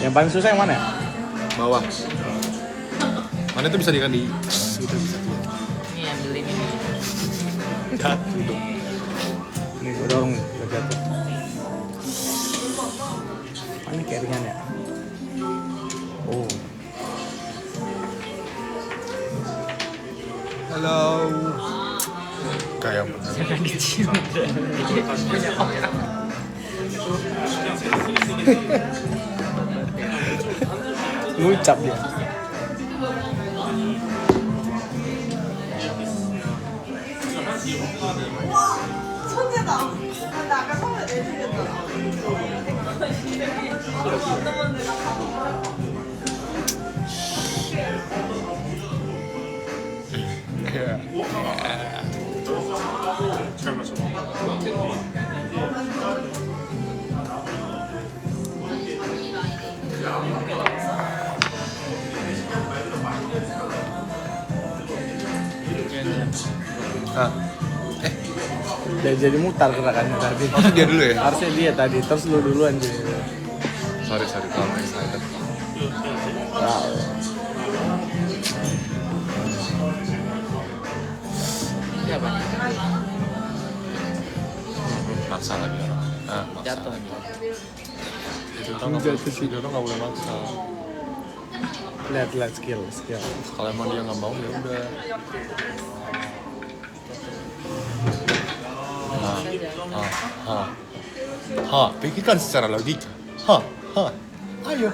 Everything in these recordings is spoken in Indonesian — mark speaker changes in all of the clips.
Speaker 1: Yang paling susah yang mana?
Speaker 2: Bawah. Mana itu bisa diikan di gitu bisa.
Speaker 3: Ini ambilin ini.
Speaker 2: Jatuh dong.
Speaker 1: Nih gue dorong nih, udah jatuh. Mana carry-nya ya? Oh.
Speaker 2: Halo. Kayak bener.
Speaker 3: Jangan dicium.
Speaker 1: Ngucap dia.
Speaker 4: 천재다. 근데 아까 처음에 내주겠잖아.
Speaker 2: Ah.
Speaker 1: Udah jadi mutar gerakannya tadi.
Speaker 2: Oh, dia dulu ya?
Speaker 1: Harusnya dia tadi, terus lu duluan jadi.
Speaker 2: Sorry, kalau excited.
Speaker 1: Wow.
Speaker 3: Siapa?
Speaker 2: Maksa lagi orang. Ah, maksa.
Speaker 3: Jatuh.
Speaker 2: Itu orang nggak boleh sih, orang nggak boleh maksa.
Speaker 1: Lihat skill.
Speaker 2: Kalau emang dia nggak mau ya udah. Pikirkan secara logika. Ayo.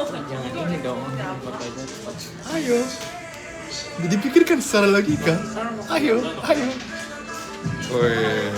Speaker 3: Jangan ini dong.
Speaker 2: Ayo. Dipikirkan secara logika. Ayo. Woi.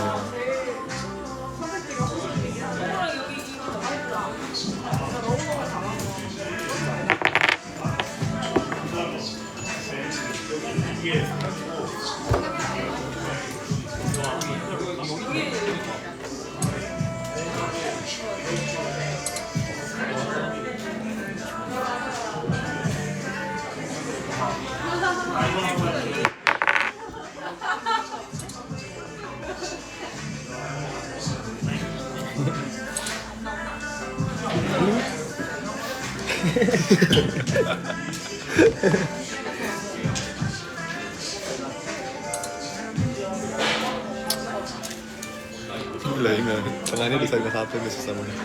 Speaker 2: Gila ini, tengahnya bisa satu nggak susah banget.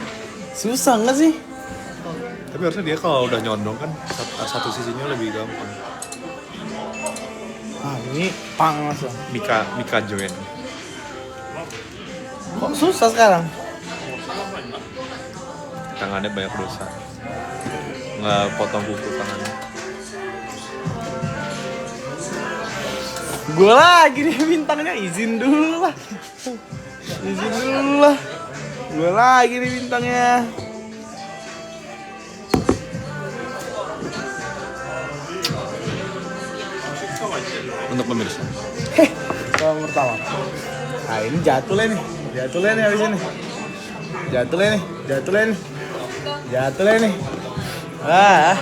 Speaker 1: Susah nggak sih?
Speaker 2: Tapi harusnya dia kalau udah nyondong kan satu sisinya lebih gampang.
Speaker 1: Ah ini pang langsung.
Speaker 2: Mika join.
Speaker 1: Kok susah sekarang?
Speaker 2: Tangannya banyak dosa. Nggak potong kuku tangannya.
Speaker 1: Gue lagi nih bintangnya, izin dulu lah. Gue lagi nih bintangnya.
Speaker 2: Untuk pemirsa.
Speaker 1: Kalau pertama. Nah ini jatuh nih habis ini. Jatuh nih. Ah.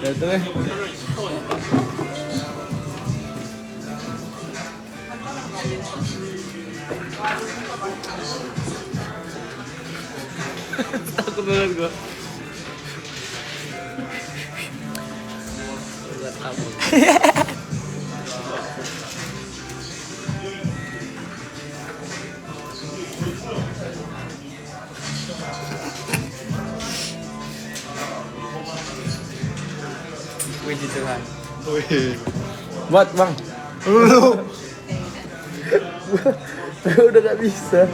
Speaker 1: Jatuh nih.
Speaker 3: Takut banget gua. Buat kabur. Puji Tuhan.
Speaker 2: Wih.
Speaker 1: Buat bang.
Speaker 2: Lu.
Speaker 1: Gue udah gak bisa.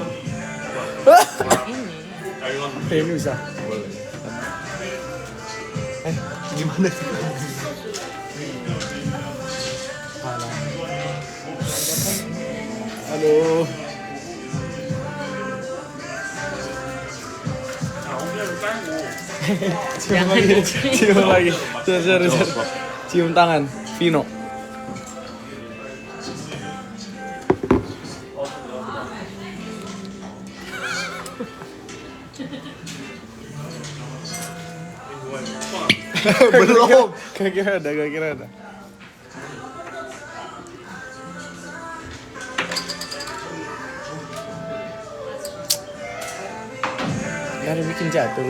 Speaker 1: Ini bisa.
Speaker 2: Boleh. Gimana sih?
Speaker 1: Aduh. Cium lagi. Sorry. Cium tangan. Vino.
Speaker 2: Belum.
Speaker 1: Gak kira ada. Dari bikin catur.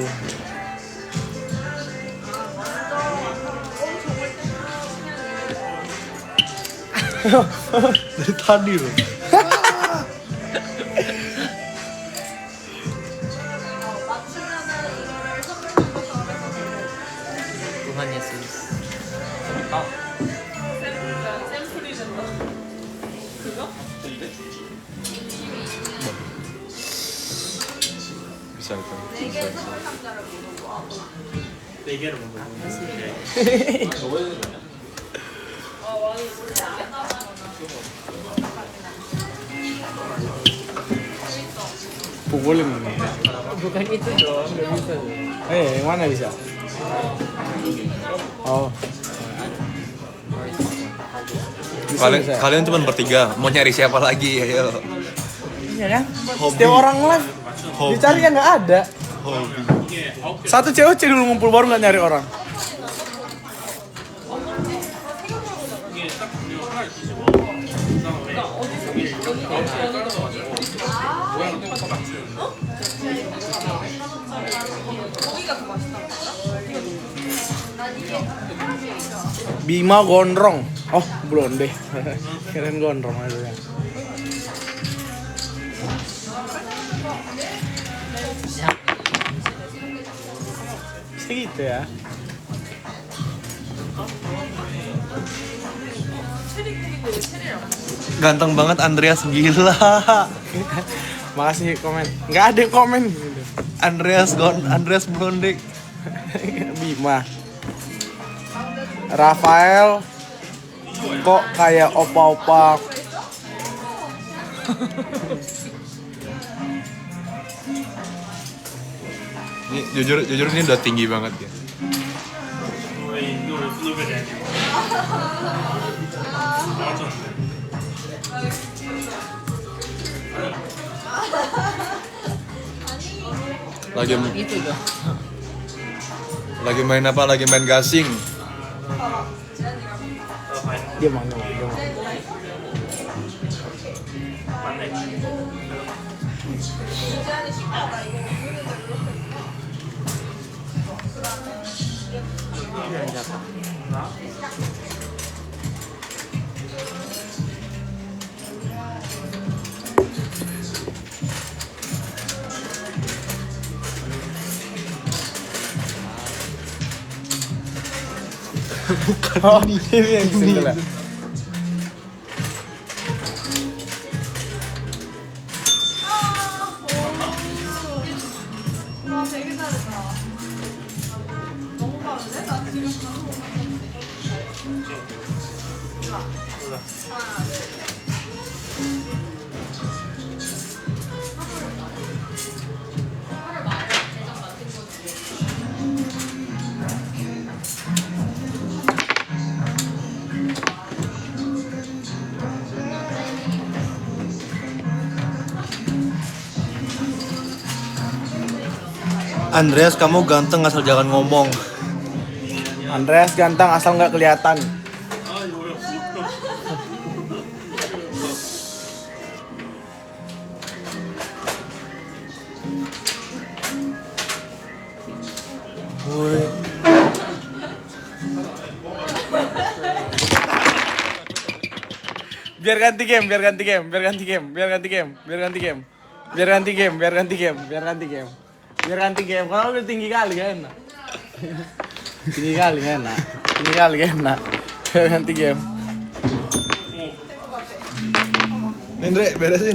Speaker 2: Dari tadi loh.
Speaker 3: Tuhan Yesus.
Speaker 4: 샘플이 된다. 그거?
Speaker 2: Bisa itu.
Speaker 4: 네개 선물 상자를 모르고
Speaker 3: 네 개를 먹어.
Speaker 1: Pukulin ini.
Speaker 3: Bukan itu dong, nggak bisa.
Speaker 1: Yang mana bisa? Oh.
Speaker 2: Kalian cuma bertiga, mau nyari siapa lagi? Ayo.
Speaker 1: Iya kan?
Speaker 2: Hobi.
Speaker 1: Setiap orang live
Speaker 2: Hobi.
Speaker 1: dicari yang nggak ada.
Speaker 2: Hobi.
Speaker 1: Satu cewek dulu ngumpul baru nggak nyari orang.
Speaker 4: 고기가 더 맛있다.
Speaker 1: Bima gondrong. Oh, belum deh. Keren gondrong aja ya. Segitu ya.
Speaker 2: Ganteng banget Andreas, gila.
Speaker 1: Makasih komen. Nggak ada komen gitu.
Speaker 2: Andreas Blondik.
Speaker 1: Bima. Rafael kok kayak opa-opa.
Speaker 2: Ini jujur ini udah tinggi banget ya.
Speaker 3: Itu dong.
Speaker 2: Lagi main apa? Lagi main gasing.
Speaker 1: Dia mau. Bukan ini yang sebelah.
Speaker 4: 와 되게 잘했다. 너무 빠른데? 나 지금
Speaker 2: Andreas, kamu ganteng asal jangan ngomong.
Speaker 1: Andreas ganteng asal nggak kelihatan. Woi. Biar ganti game. Kalau udah tinggi kali kan enak. Tinggi kali enak. Biar ganti game.
Speaker 2: Andre, beresin.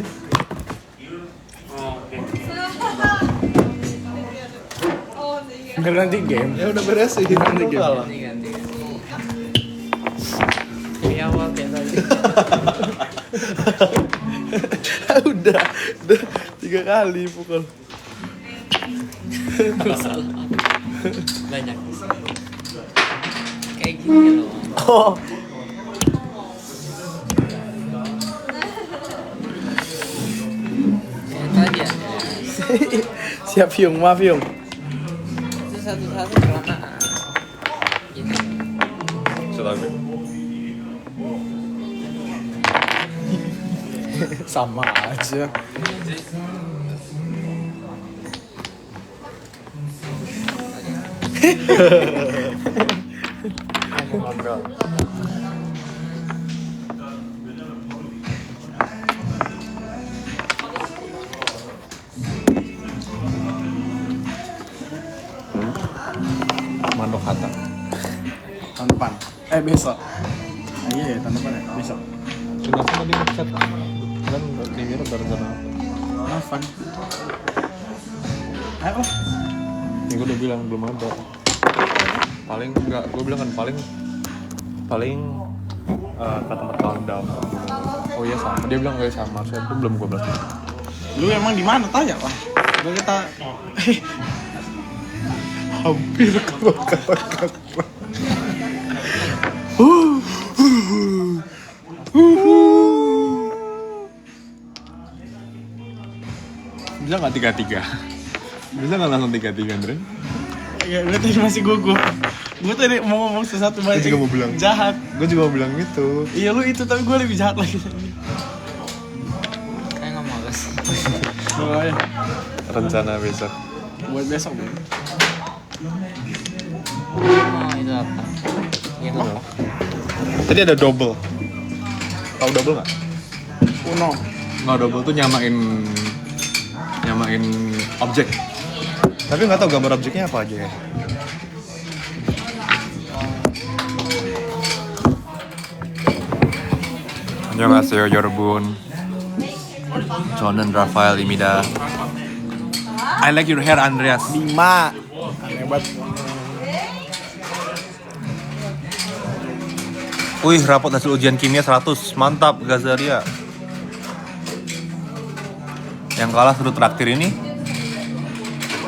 Speaker 1: Biar ganti game.
Speaker 2: Ya udah beresin. Ganti game.
Speaker 3: Ganti. Ini awal kayak tadi.
Speaker 1: udah 3 kali pukul.
Speaker 3: Masalah. Banyak. Kayak gini loh.
Speaker 1: Oh.
Speaker 3: Kayak tadi ya.
Speaker 1: Siap Fyung, maaf Fyung.
Speaker 3: Itu satu-satu kelamaan. Gitu.
Speaker 2: Selalu.
Speaker 1: Sama aja.
Speaker 2: Ngobrol. Mandok Hatta.
Speaker 1: Tahun depan. Besok. Iya, tahun depan ya. Besok.
Speaker 2: Kenapa tadi ngechat? Kan di mirror gara-gara apa?
Speaker 1: Afan. Ayo.
Speaker 2: Ya gue udah bilang belum ada. Paling enggak, gue bilang kan paling ke tempat countdown. Oh iya sama, dia bilang kayak sama, saya tuh belum gue bilang.
Speaker 1: Lu emang di mana tanya lah? Coba kita
Speaker 2: Hampir kebakar. Bisa nggak 3-3? Bisa nggak langsung 3-3, Andre?
Speaker 1: ya gue tadi masih gugup. Gue tadi mau ngomong sesuatu
Speaker 2: Gue juga mau bilang
Speaker 1: jahat.
Speaker 2: Gue juga mau bilang gitu.
Speaker 1: Iya lu itu tapi gue lebih jahat lagi.
Speaker 3: Kayak nggak males.
Speaker 1: Pokoknya
Speaker 2: Rencana besok.
Speaker 1: buat besok bro.
Speaker 3: Oh itu apa? Gitu.
Speaker 2: Tadi ada double. Tahu double nggak?
Speaker 1: Uno.
Speaker 2: Nggak, double tuh nyamain objek. Tapi nggak tahu gambar objeknya apa aja ya. 안녕하세요 여러분. 저는 라파엘 입니다. I like your hair, Andreas.
Speaker 1: 5. Hebat.
Speaker 2: Wih, rapot hasil ujian kimia 100. Mantap, Gazaria. Yang kalah suruh traktir ini.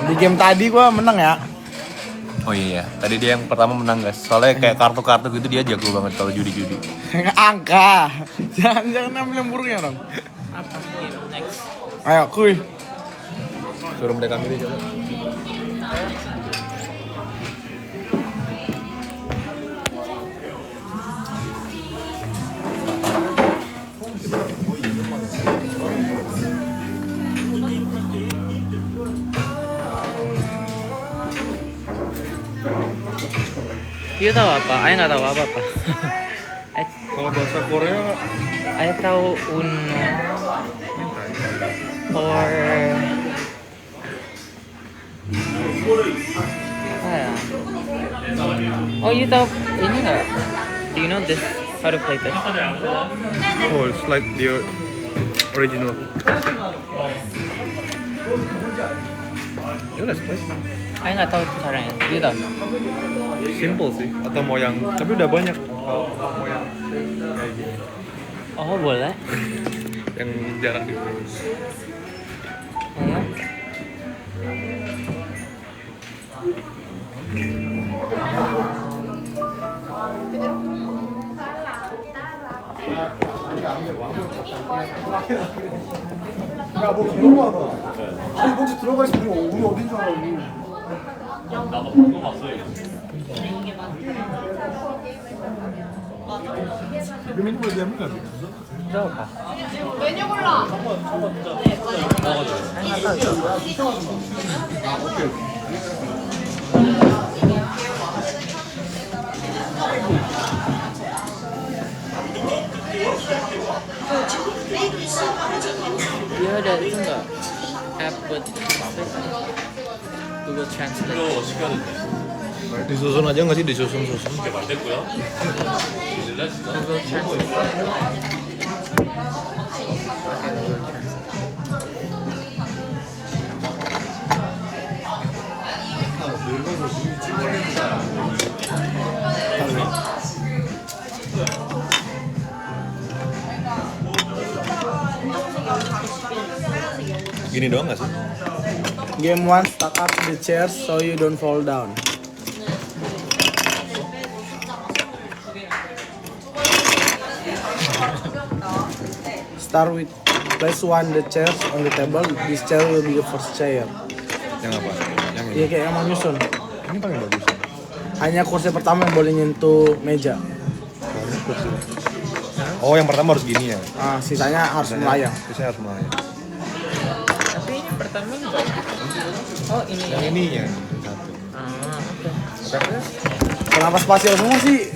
Speaker 1: Di game tadi gue menang ya.
Speaker 2: Oh iya, tadi dia yang pertama menang guys. Soalnya kayak kartu-kartu gitu dia jago banget kalau judi-judi.
Speaker 1: Angka. Jangan ambil yang buruknya dong.
Speaker 3: Apa? Next.
Speaker 1: Ayo kuy.
Speaker 2: Suruh mereka milih coba.
Speaker 3: Dia tahu apa? Ayah nggak tahu apa-apa.
Speaker 2: Kalau bahasa Korea
Speaker 3: Ayah tahu uno or apa ya? Oh, you tahu ini nggak? Do you know this? How to play this?
Speaker 2: oh, it's like the original. Ya let's play.
Speaker 3: Ayah nggak tahu caranya. Dia tahu?
Speaker 2: Simple sih, atau mau yang tapi udah banyak mau yang kayak gini.
Speaker 3: Oh, boleh.
Speaker 2: Yang jarang dimain.
Speaker 3: Ayo. Berapa?
Speaker 4: 메뉴 골라.
Speaker 3: Dia ada itu nggak? App buat Google Translate.
Speaker 2: Disusun aja nggak sih, disusun.
Speaker 3: Google Translate.
Speaker 2: Gini doang nggak sih?
Speaker 1: Game 1 stack up the chairs so you don't fall down. Start with place 1 the chairs on the table. This chair will be the first chair.
Speaker 2: Yang apa? Yang ini.
Speaker 1: Iya kayak yang mau nyusun.
Speaker 2: Ini paling bagus.
Speaker 1: Hanya kursi pertama yang boleh nyentuh meja.
Speaker 2: Oh, yang pertama harus gini ya.
Speaker 1: Sisanya harus melayang.
Speaker 2: Sisanya harus melayang.
Speaker 3: Tapi ini pertama enggak. Oh, ini.
Speaker 2: Yang ini ya satu.
Speaker 3: Ah, oke.
Speaker 1: Kenapa spasial semua sih?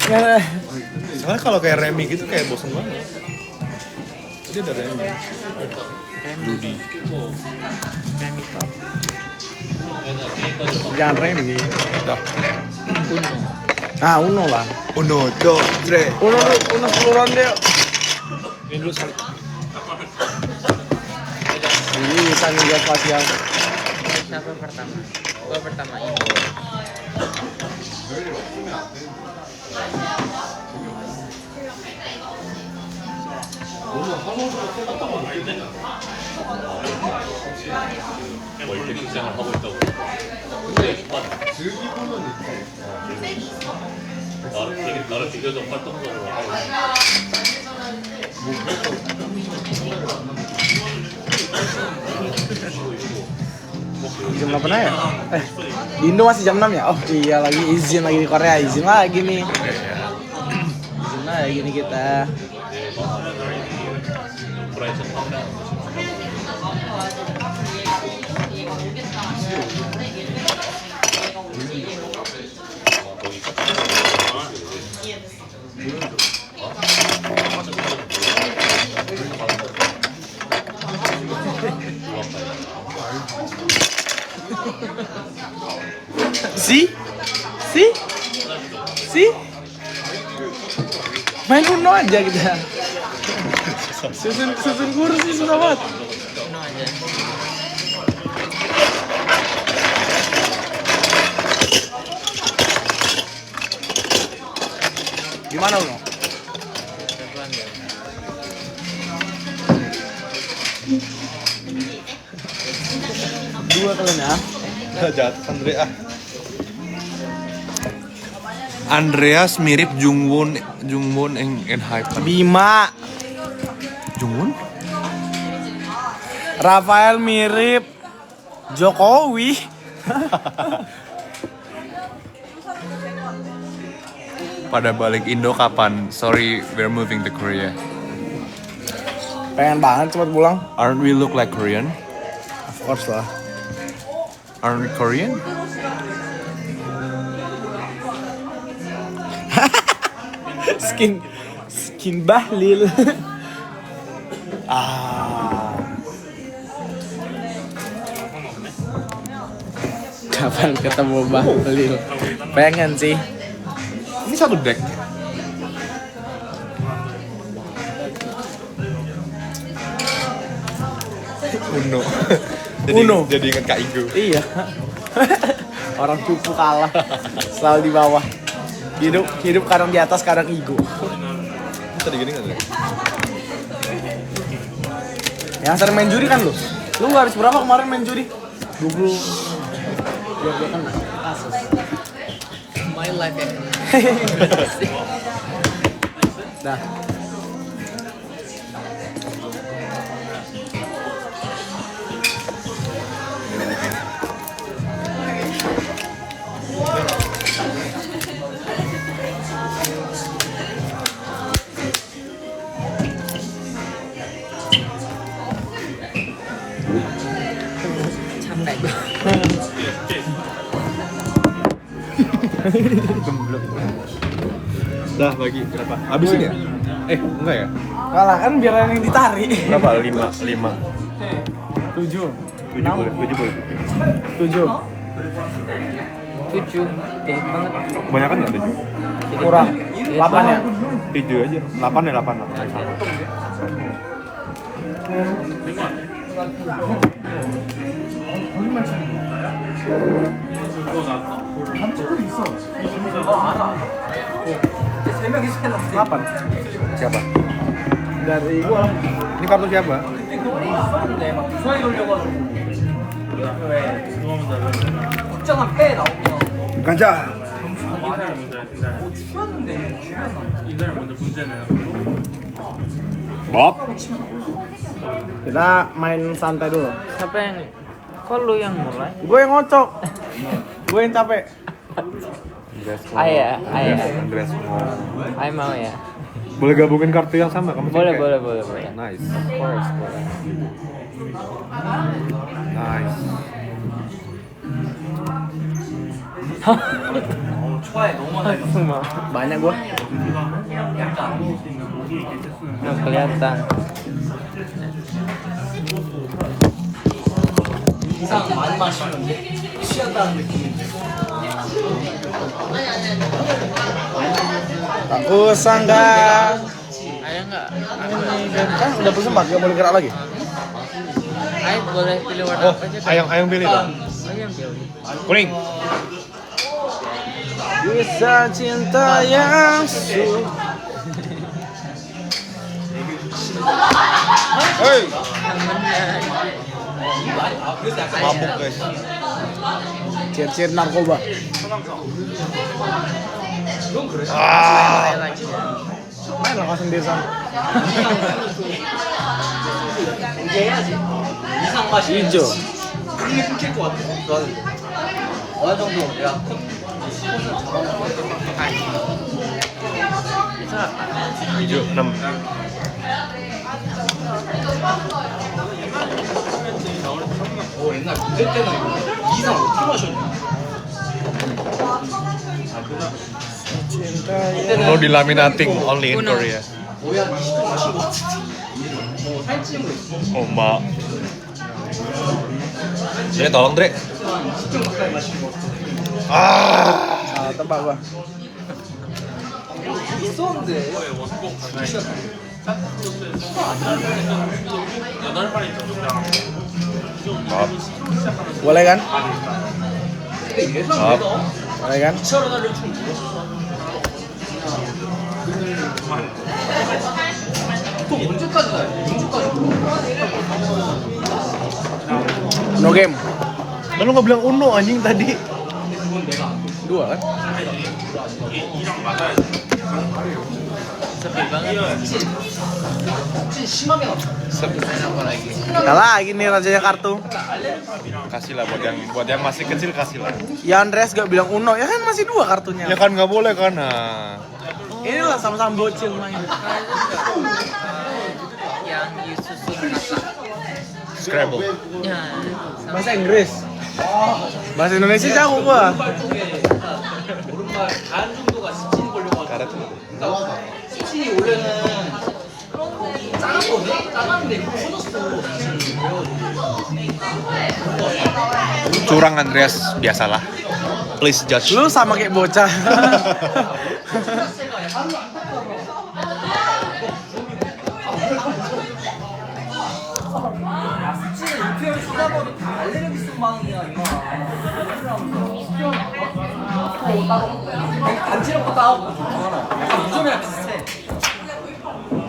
Speaker 2: Soalnya kalau kayak Remy gitu kayak bosen banget. Jadi ada Remy. Rudy.
Speaker 1: Jangan Remy.
Speaker 2: Dah.
Speaker 1: Uno lah.
Speaker 2: Uno, dos, tres.
Speaker 1: Uno 10 ronde yuk.
Speaker 2: Ini dulu sekali.
Speaker 1: Ini bisa ngeliat spasial.
Speaker 3: Siapa pertama? Gua pertama ini.
Speaker 5: 나를 비교적 활동적으로 하고 있어.
Speaker 1: Jam 8 ya? Di Indo masih jam 6 ya? Oh iya lagi izin lagi di Korea, izin lagi nih. Izin lagi nih kita. Si? Main Uno aja kita. Susun kursi susah banget.
Speaker 3: Uno aja.
Speaker 1: Gimana Uno?
Speaker 3: Depan ya.
Speaker 1: Dua kalian ya.
Speaker 2: Jatuh Andrea. Andreas mirip Jungwon en Hyper.
Speaker 1: Bima.
Speaker 2: Jungwon?
Speaker 1: Rafael mirip Jokowi.
Speaker 2: Pada balik Indo kapan? Sorry, we're moving to Korea.
Speaker 1: Pengen banget cepet pulang.
Speaker 2: Aren't we look like Korean?
Speaker 1: Of course lah.
Speaker 2: Aren't we Korean?
Speaker 1: Skin Bahlil. Kapan ketemu Bahlil? Pengen sih.
Speaker 2: Ini satu deck. Uno.
Speaker 1: Uno.
Speaker 2: Jadi ingat Kak Igo.
Speaker 1: Iya. Orang cupu kalah. Selalu di bawah. Hidup kadang di atas, kadang ego.
Speaker 2: Tadi gini nggak tuh?
Speaker 1: Yang sering main juri kan lu? Lu harus berapa kemarin main juri? 20. Biar dia kena kasus.
Speaker 3: My life ya.
Speaker 1: Dah.
Speaker 3: Capek gue.
Speaker 2: Dah bagi berapa? Habis ini ya? Enggak ya?
Speaker 1: Kalah kan biar ada yang ditarik.
Speaker 2: Berapa? 5.
Speaker 1: 7.
Speaker 2: 7 boleh. 7 boleh.
Speaker 1: 7.
Speaker 3: 7. Dikit banget.
Speaker 2: Kebanyakan nggak 7?
Speaker 1: Kurang. 8 ya?
Speaker 2: 7 aja. 8 ya 8 sama.
Speaker 1: Delapan.
Speaker 2: Siapa?
Speaker 1: Dari gua lah.
Speaker 2: Ini kartu siapa? Ganja. Bob.
Speaker 1: Kita main santai dulu.
Speaker 3: Siapa yang? Kok lu yang mulai?
Speaker 1: Gue yang ngocok. Gue yang capek.
Speaker 3: Ayah.
Speaker 2: Andreas mau.
Speaker 3: Ayah mau ya.
Speaker 2: Boleh gabungin kartu yang sama kamu?
Speaker 3: Boleh.
Speaker 2: Nice.
Speaker 3: Of course, boleh.
Speaker 2: Nice.
Speaker 1: Banyak gua.
Speaker 3: Nggak kelihatan.
Speaker 1: Aku sangka
Speaker 3: Ayah nggak?
Speaker 1: kan udah pesen gak boleh gerak lagi.
Speaker 3: Ayah boleh pilih warna
Speaker 2: Oh,
Speaker 3: apa aja kan?
Speaker 2: ayam pilih dong.
Speaker 3: Ayam pilih.
Speaker 2: Kuning.
Speaker 1: Bisa cinta yang
Speaker 2: Hei. Mabuk guys.
Speaker 1: ciri-ciri narkoba.
Speaker 3: Ayah lagi.
Speaker 1: Main lah kau sendiri sana. Hijau.
Speaker 3: Itu apa?
Speaker 2: Hijau 6.
Speaker 1: Cinta
Speaker 2: No dilaminating only in
Speaker 3: Uno.
Speaker 2: Korea. Oh mbak. Dre tolong Dre.
Speaker 1: Ah, tebak gua.
Speaker 2: Maaf.
Speaker 1: Boleh kan?
Speaker 2: Maaf.
Speaker 1: Boleh kan? No game.
Speaker 2: Lalu nggak bilang Uno anjing tadi.
Speaker 1: 2 kan?
Speaker 3: Sepi banget.
Speaker 1: Nah lagi nih rajanya kartu.
Speaker 2: Kasih lah buat yang masih kecil kasih lah.
Speaker 1: Ya Andreas gak bilang Uno, ya kan masih 2 kartunya.
Speaker 2: Ya kan nggak boleh kan nah.
Speaker 1: Inilah sama-sama bocil main.
Speaker 3: Yang disusun kata.
Speaker 2: Scrabble.
Speaker 3: Ya.
Speaker 1: Bahasa Inggris. Bahasa Indonesia jago gua.
Speaker 2: Karet. Curang Andreas biasalah. Please judge.
Speaker 1: Lu sama kayak bocah.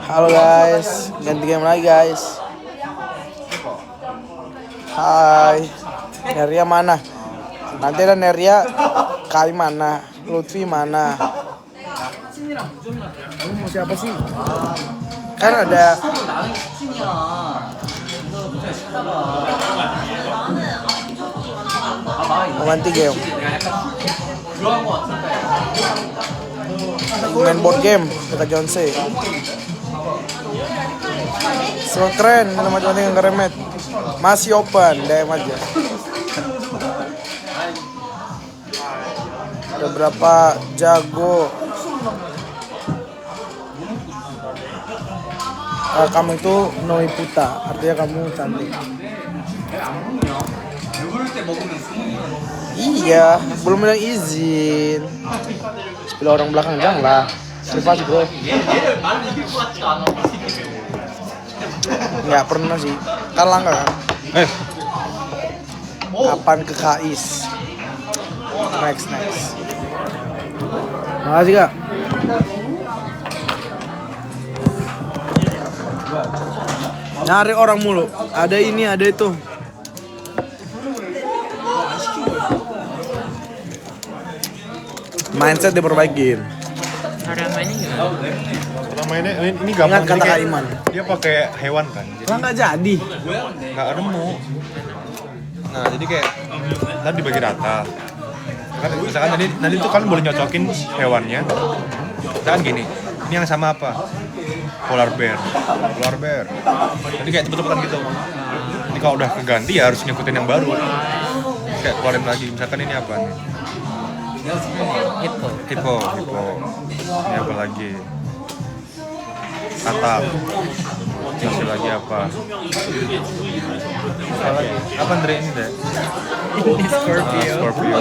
Speaker 1: Halo guys, ganti game lagi guys. Hai, Neria mana? Nanti ada Neria, Kai mana? Lutfi mana? Kamu mau siapa sih? Kan ada mau ganti game. Main board game dekat Jonse. So keren, macam-macam yang keremet. Masih open, DM aja. Ada berapa jago. Kamu itu noiputa, artinya kamu cantik. Iya, belum bilang izin. Sebelah orang belakang janganlah. Privasi bro. Nggak pernah sih. Kan langka kan. Kapan ke KIS? Next. Makasih kak. Nyari orang mulu. Ada ini, ada itu. Mindset diperbaikin.
Speaker 3: Cara mainnya gimana?
Speaker 2: Cara mainnya ini gampang.
Speaker 1: Ingat kata
Speaker 2: kayak-
Speaker 1: Kak Iman.
Speaker 2: Dia pakai hewan kan. Jadi
Speaker 1: Lah nggak jadi.
Speaker 2: nggak nemu. Nah jadi kayak tadi dibagi rata. Misalkan tadi tuh kalian boleh nyocokin hewannya. Misalkan gini, ini yang sama apa? Polar bear. Jadi kayak cepet-cepetan gitu. Jadi kalau udah keganti ya harus ngikutin yang baru. Kayak keluarin lagi. Misalkan ini apa nih?
Speaker 3: Hippo.
Speaker 2: Hippo. Ini apa lagi? Atap. Masih lagi apa? Apa lagi? Apa Andre ini deh?
Speaker 3: Scorpio.
Speaker 2: Scorpio.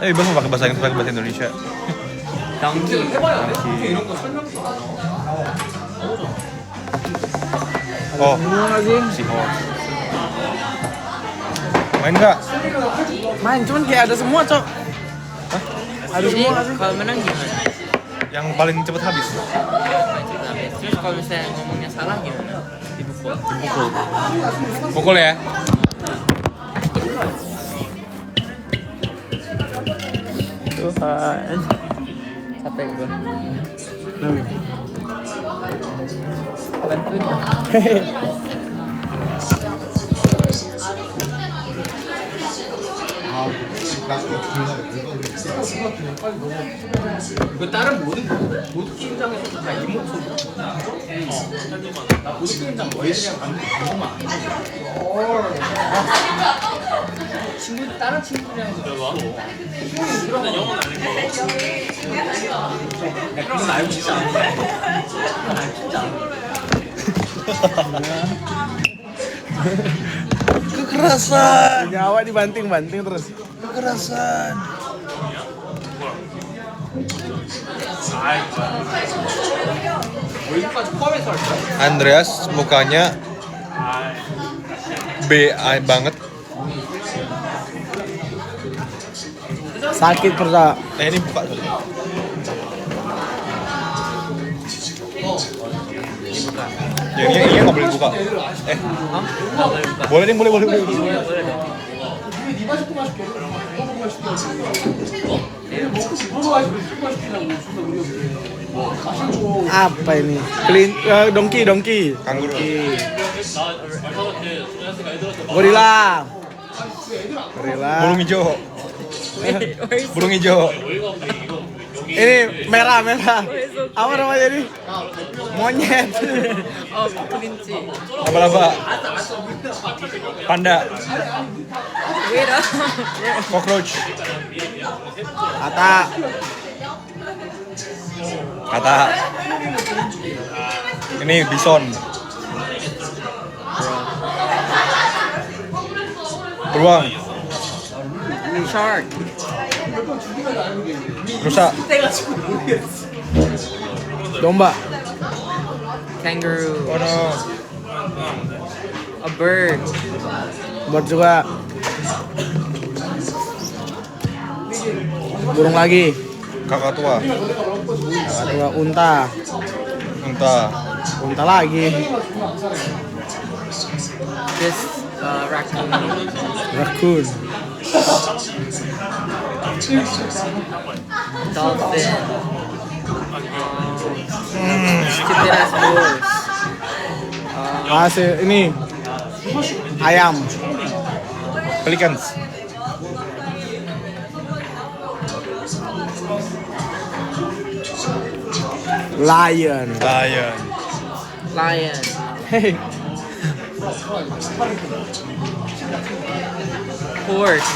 Speaker 2: Bang mau pakai bahasa Inggris pakai bahasa Indonesia.
Speaker 3: Donkey.
Speaker 2: Oh,
Speaker 1: Semua nggak sih?
Speaker 2: si horse. Main nggak?
Speaker 1: Main, cuman kayak ada semua, Cok. Ada
Speaker 3: Jadi
Speaker 1: semua nggak sih?
Speaker 3: kalau menang gimana?
Speaker 2: Yang paling cepet habis.
Speaker 3: Terus kalau misalnya ngomongnya salah gimana? Dipukul.
Speaker 2: Pukul ya.
Speaker 3: Tuhan. Capek gue. Bantuin dong.
Speaker 5: 다른 모든 게임장에서 다 이목 소리. 나 모든 게임장 너희들이랑 방송만 안 해. 친구 다른 친구들이랑 나도. 친구는 영어는 안 읽어. 그런 건 알고 싶지 않아. 그건 알고 싶지 않아.
Speaker 1: Kekerasan. Nyawa dibanting-banting terus. Kekerasan.
Speaker 5: 여기까지 포함해서 할 거야.
Speaker 2: Andreas mukanya B banget.
Speaker 1: Sakit persa.
Speaker 2: Ini buka. Ini nggak boleh buka. Boleh deh, boleh.
Speaker 1: Apa ini? Dongki.
Speaker 2: Kanguru.
Speaker 1: Gorila.
Speaker 2: Burung hijau. Burung hijau.
Speaker 1: Ini merah. Apa namanya ini? Monyet.
Speaker 3: Oh, kelinci.
Speaker 2: Laba-laba. Panda.
Speaker 3: Wait up.
Speaker 2: Cockroach. Kata. Ini bison. Beruang.
Speaker 3: Shark.
Speaker 2: Rusa.
Speaker 1: Domba.
Speaker 3: Kangaroo.
Speaker 2: Oh no.
Speaker 3: A bird.
Speaker 1: Bird juga. Burung lagi.
Speaker 2: Kakatua.
Speaker 1: Ada unta. Unta lagi.
Speaker 3: This raccoon.
Speaker 1: Raccoon.
Speaker 3: Dolphin. Stupid ass horse.
Speaker 1: Ini ayam.
Speaker 2: Pelicans.
Speaker 1: Lion.
Speaker 3: Lion.
Speaker 1: Hey.
Speaker 3: Horse.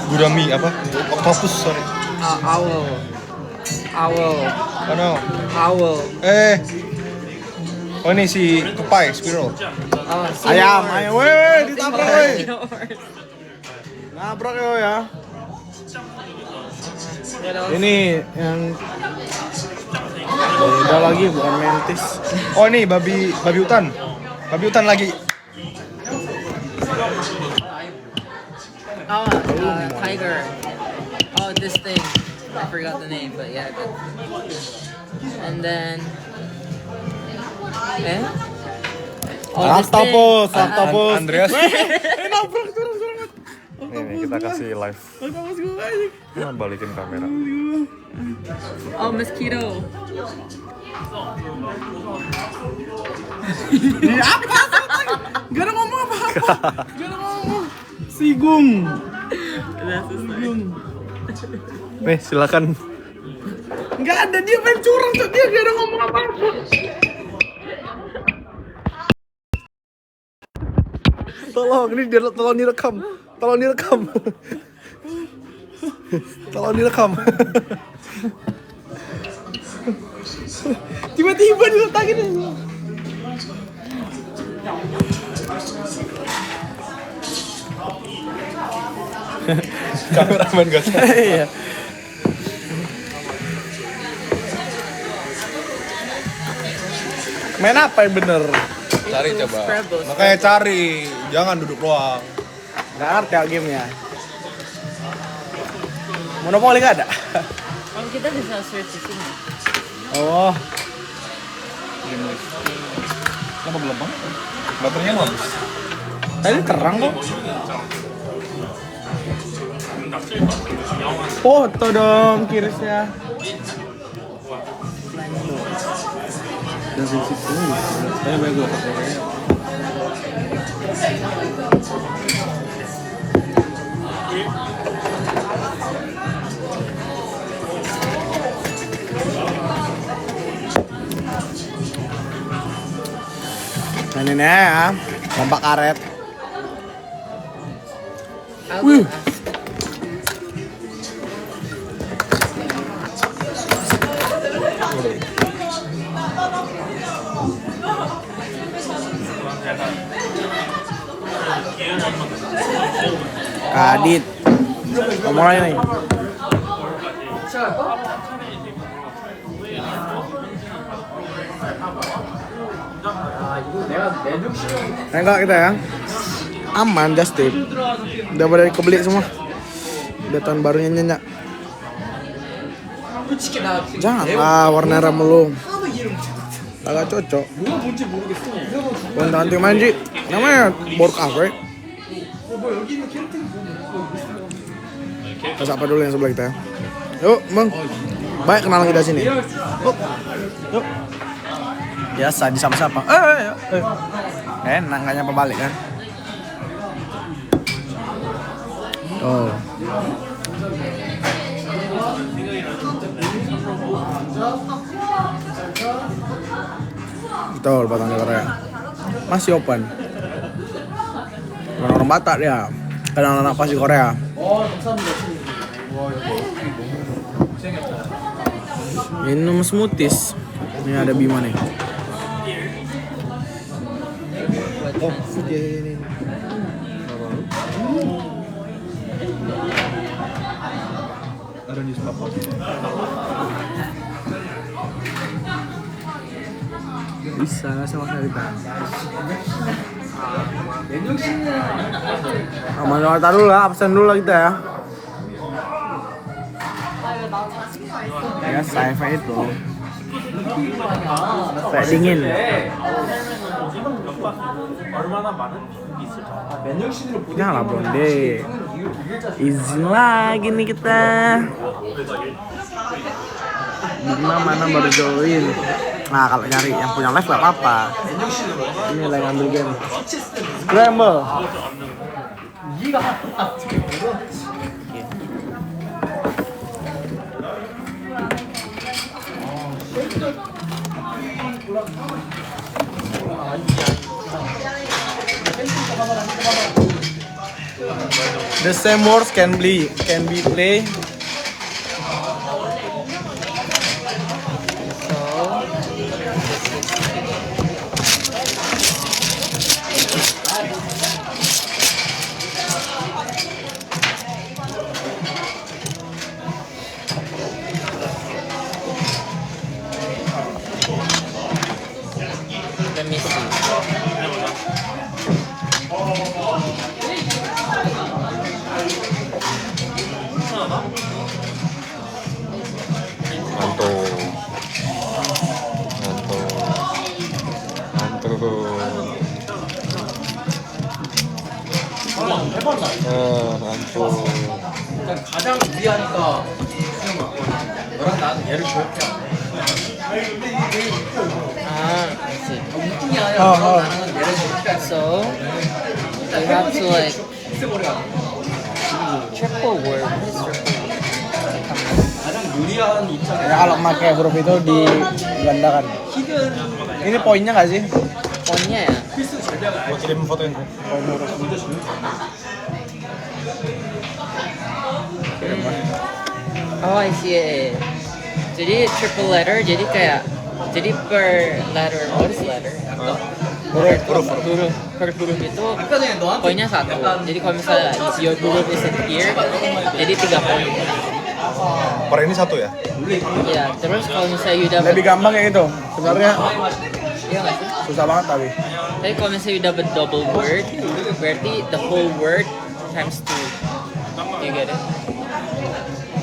Speaker 2: Gurami apa? Octopus, sorry.
Speaker 3: Owl.
Speaker 2: Oh no.
Speaker 3: Owl.
Speaker 2: Oh ini si tupai, squirrel.
Speaker 3: Oh,
Speaker 1: Ayam. Weh, ditabrak weh.
Speaker 3: Horse.
Speaker 1: Nabrak ya.
Speaker 3: What else?
Speaker 1: Ini yang beda lagi, bukan mantis.
Speaker 2: Oh ini babi hutan. Babi hutan lagi.
Speaker 3: Oh, tiger. Oh, this thing. I forgot the name, but yeah. And then. Oh, this
Speaker 1: Octopus,
Speaker 3: thing.
Speaker 1: octopus.
Speaker 2: Andreas.
Speaker 1: Nabrak turun.
Speaker 2: Nih kita kasih live.
Speaker 1: Octopus gue aja.
Speaker 2: Nah, balikin kamera.
Speaker 3: Oh, mosquito.
Speaker 1: Ini apa? Gak ada ngomong apa-apa. Gak ada ngomong. Sigung.
Speaker 2: Nih silakan.
Speaker 1: Gak ada, dia main curang tuh, dia gak ada ngomong apa-apa. Tolong direkam. Tolong direkam. Tolong direkam. Tiba-tiba diletakin aja.
Speaker 2: Kameramen gak sih?
Speaker 1: Iya. Main apa yang bener?
Speaker 2: Cari coba.
Speaker 3: Scrabble.
Speaker 2: Makanya cari, jangan duduk doang.
Speaker 1: Gak ngerti ya gamenya. Monopoli gak ada?
Speaker 3: Oh, kita bisa search di sini.
Speaker 1: Oh,
Speaker 2: Kenapa belum bang? Baterainya mau habis.
Speaker 1: tadi terang kok. Foto dong kirisnya.
Speaker 2: Dan sisi ini, saya baik gue pakai.
Speaker 1: Nah ini ya, lompat karet.
Speaker 3: Wih.
Speaker 1: Kadit. Ngomong lagi nih. Enggak kita ya. Aman, just tip. Udah pada kebeli semua. Udah tahun barunya nyenyak. Janganlah warna melulu. Agak cocok. Bukan anti manji. Namanya Bork Cafe. Kita sapa dulu yang sebelah kita ya. Yuk, Bang. Baik kenalan kita sini. Yuk. Yuk. Biasa disapa-sapa. Enak gak nyapa balik kan? Oh. Betul, Batang Korea. Masih open. Orang Batak dia. Kadang anak pasti Korea. Minum smoothies. Ini ada Bima nih. Oh, ini.
Speaker 2: Ada di sebelah.
Speaker 1: Bisa sama kita. Aman kata dulu lah, absen dulu lah kita ya. Ya, saya itu. Kayak dingin. Janganlah Blonde. Izin lagi nih kita. Bima mana baru join. Nah kalau nyari yang punya live gak apa-apa. Ini lah yang ambil game. Scramble. The same words can be played.
Speaker 3: Let me see.
Speaker 5: 가장 유리하니까 너랑 나는 얘를 조합해.
Speaker 3: I see.
Speaker 5: 웃긴 게 아니라 너랑 나는 얘를 조합해.
Speaker 3: So you have to like triple word. What is triple?
Speaker 5: 가장 유리한 입장에
Speaker 1: Ya kalau pakai huruf itu digandakan. Ini poinnya nggak sih?
Speaker 3: Poinnya ya.
Speaker 5: 필수 절벽을
Speaker 2: Gua kirim foto ini.
Speaker 1: Poin huruf.
Speaker 3: Oh, I see it. Jadi triple letter, jadi per letter, what is letter? Per huruf itu poinnya 1. Jadi kalau misalnya your huruf is in here, jadi 3 poin.
Speaker 2: Per ini 1 ya?
Speaker 3: Iya, terus kalau misalnya you dapat,
Speaker 1: Lebih gampang kayak gitu. Sebenarnya
Speaker 3: iya nggak sih?
Speaker 1: susah banget tapi.
Speaker 3: Tapi kalau misalnya you dapat double word, berarti the whole word times 2. You get it?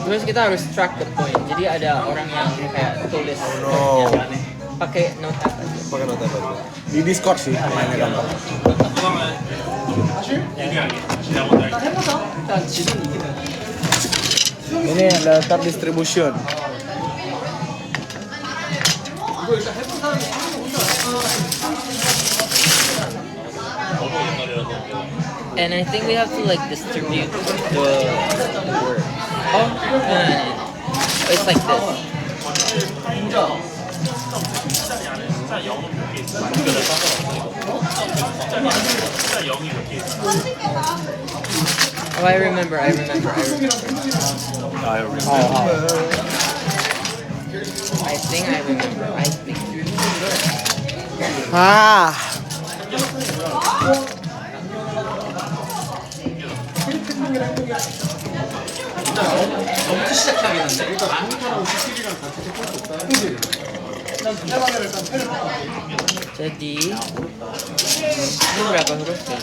Speaker 3: Terus kita harus track the point. Jadi ada orang yang kayak tulis pakai notepad aja.
Speaker 2: Pakai notepad.
Speaker 1: Di Discord sih mainnya gampang. Ini daftar distribution.
Speaker 3: And I think we have to like distribute the word. Oh, it's like this. Oh, I remember.
Speaker 2: I remember.
Speaker 3: I think I remember.
Speaker 1: Ah,
Speaker 3: Jadi ini berapa huruf sih?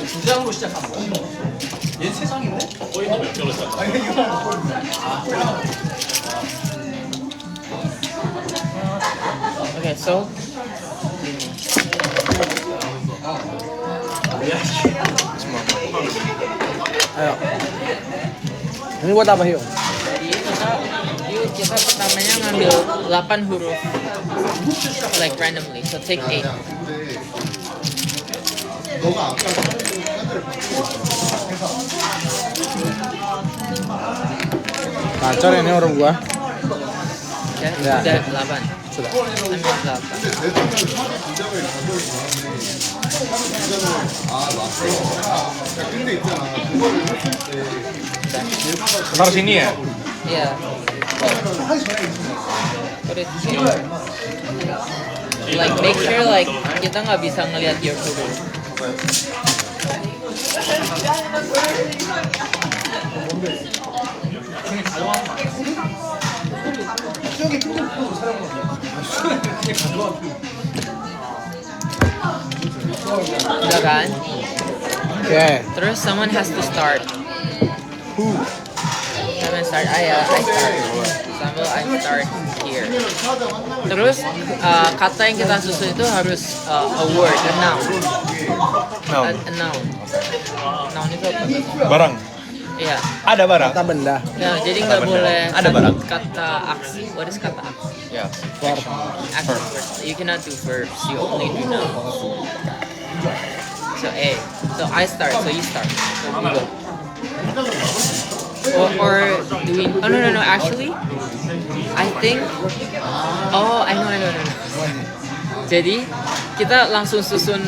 Speaker 5: 두 장으로 시작한 거야? 얘 세 장인데?
Speaker 3: Okay, so
Speaker 1: ayo. Ini buat apa Hyo?
Speaker 3: jadi kita pertamanya ngambil 8 huruf like randomly. So take 8.
Speaker 1: Kacor ini huruf gua.
Speaker 3: Ya,
Speaker 1: Ya.
Speaker 3: sudah 8.
Speaker 1: Sudah.
Speaker 3: Ambil 8.
Speaker 2: Taruh sini ya?
Speaker 3: Iya. Put it here. Like make sure like kita nggak bisa ngelihat your huruf. Udah kan?
Speaker 1: Oke.
Speaker 3: Terus someone has to start. Someone start. I start. Sambil I start here. Terus kata yang kita susun itu harus a word, a noun.
Speaker 2: Noun.
Speaker 3: A noun. Noun itu apa?
Speaker 2: Barang.
Speaker 3: Iya.
Speaker 2: Ada barang.
Speaker 1: Kata benda.
Speaker 3: Ya, jadi nggak
Speaker 2: benda.
Speaker 3: boleh
Speaker 2: Ada barang.
Speaker 3: kata aksi. What is kata aksi?
Speaker 2: Ya.
Speaker 3: Action verbs. You cannot do verbs. You only do nouns. So A. So I start. So you start. So you go. Or do we? Oh no. Actually, I think. Oh, I know. Jadi kita langsung susun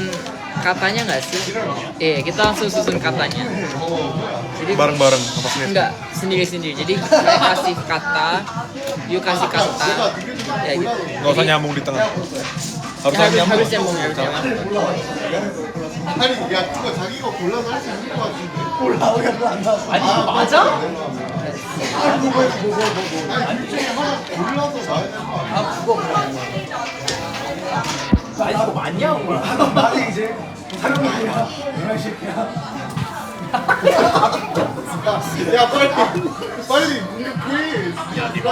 Speaker 3: katanya nggak sih? Kita langsung susun katanya. Jadi
Speaker 2: Bareng-bareng apa sendiri?
Speaker 3: enggak sendiri-sendiri. Jadi saya kasih kata, you kasih kata, ya gitu.
Speaker 2: Nggak usah nyambung di tengah. Harus
Speaker 3: Ya,
Speaker 2: nyambung.
Speaker 3: harus nyambung.
Speaker 6: 아니 야 그거 자기가 골라서 할 수 있는 거 같은데
Speaker 5: 아니 이거 맞아?
Speaker 6: 아니 둘 중에 하나 골라서 가야 되는 거 아니야?
Speaker 5: 아니 이거 맞냐고. 나는 이제 다른 거 아니야.
Speaker 6: 야 빨리 공격해 야 니가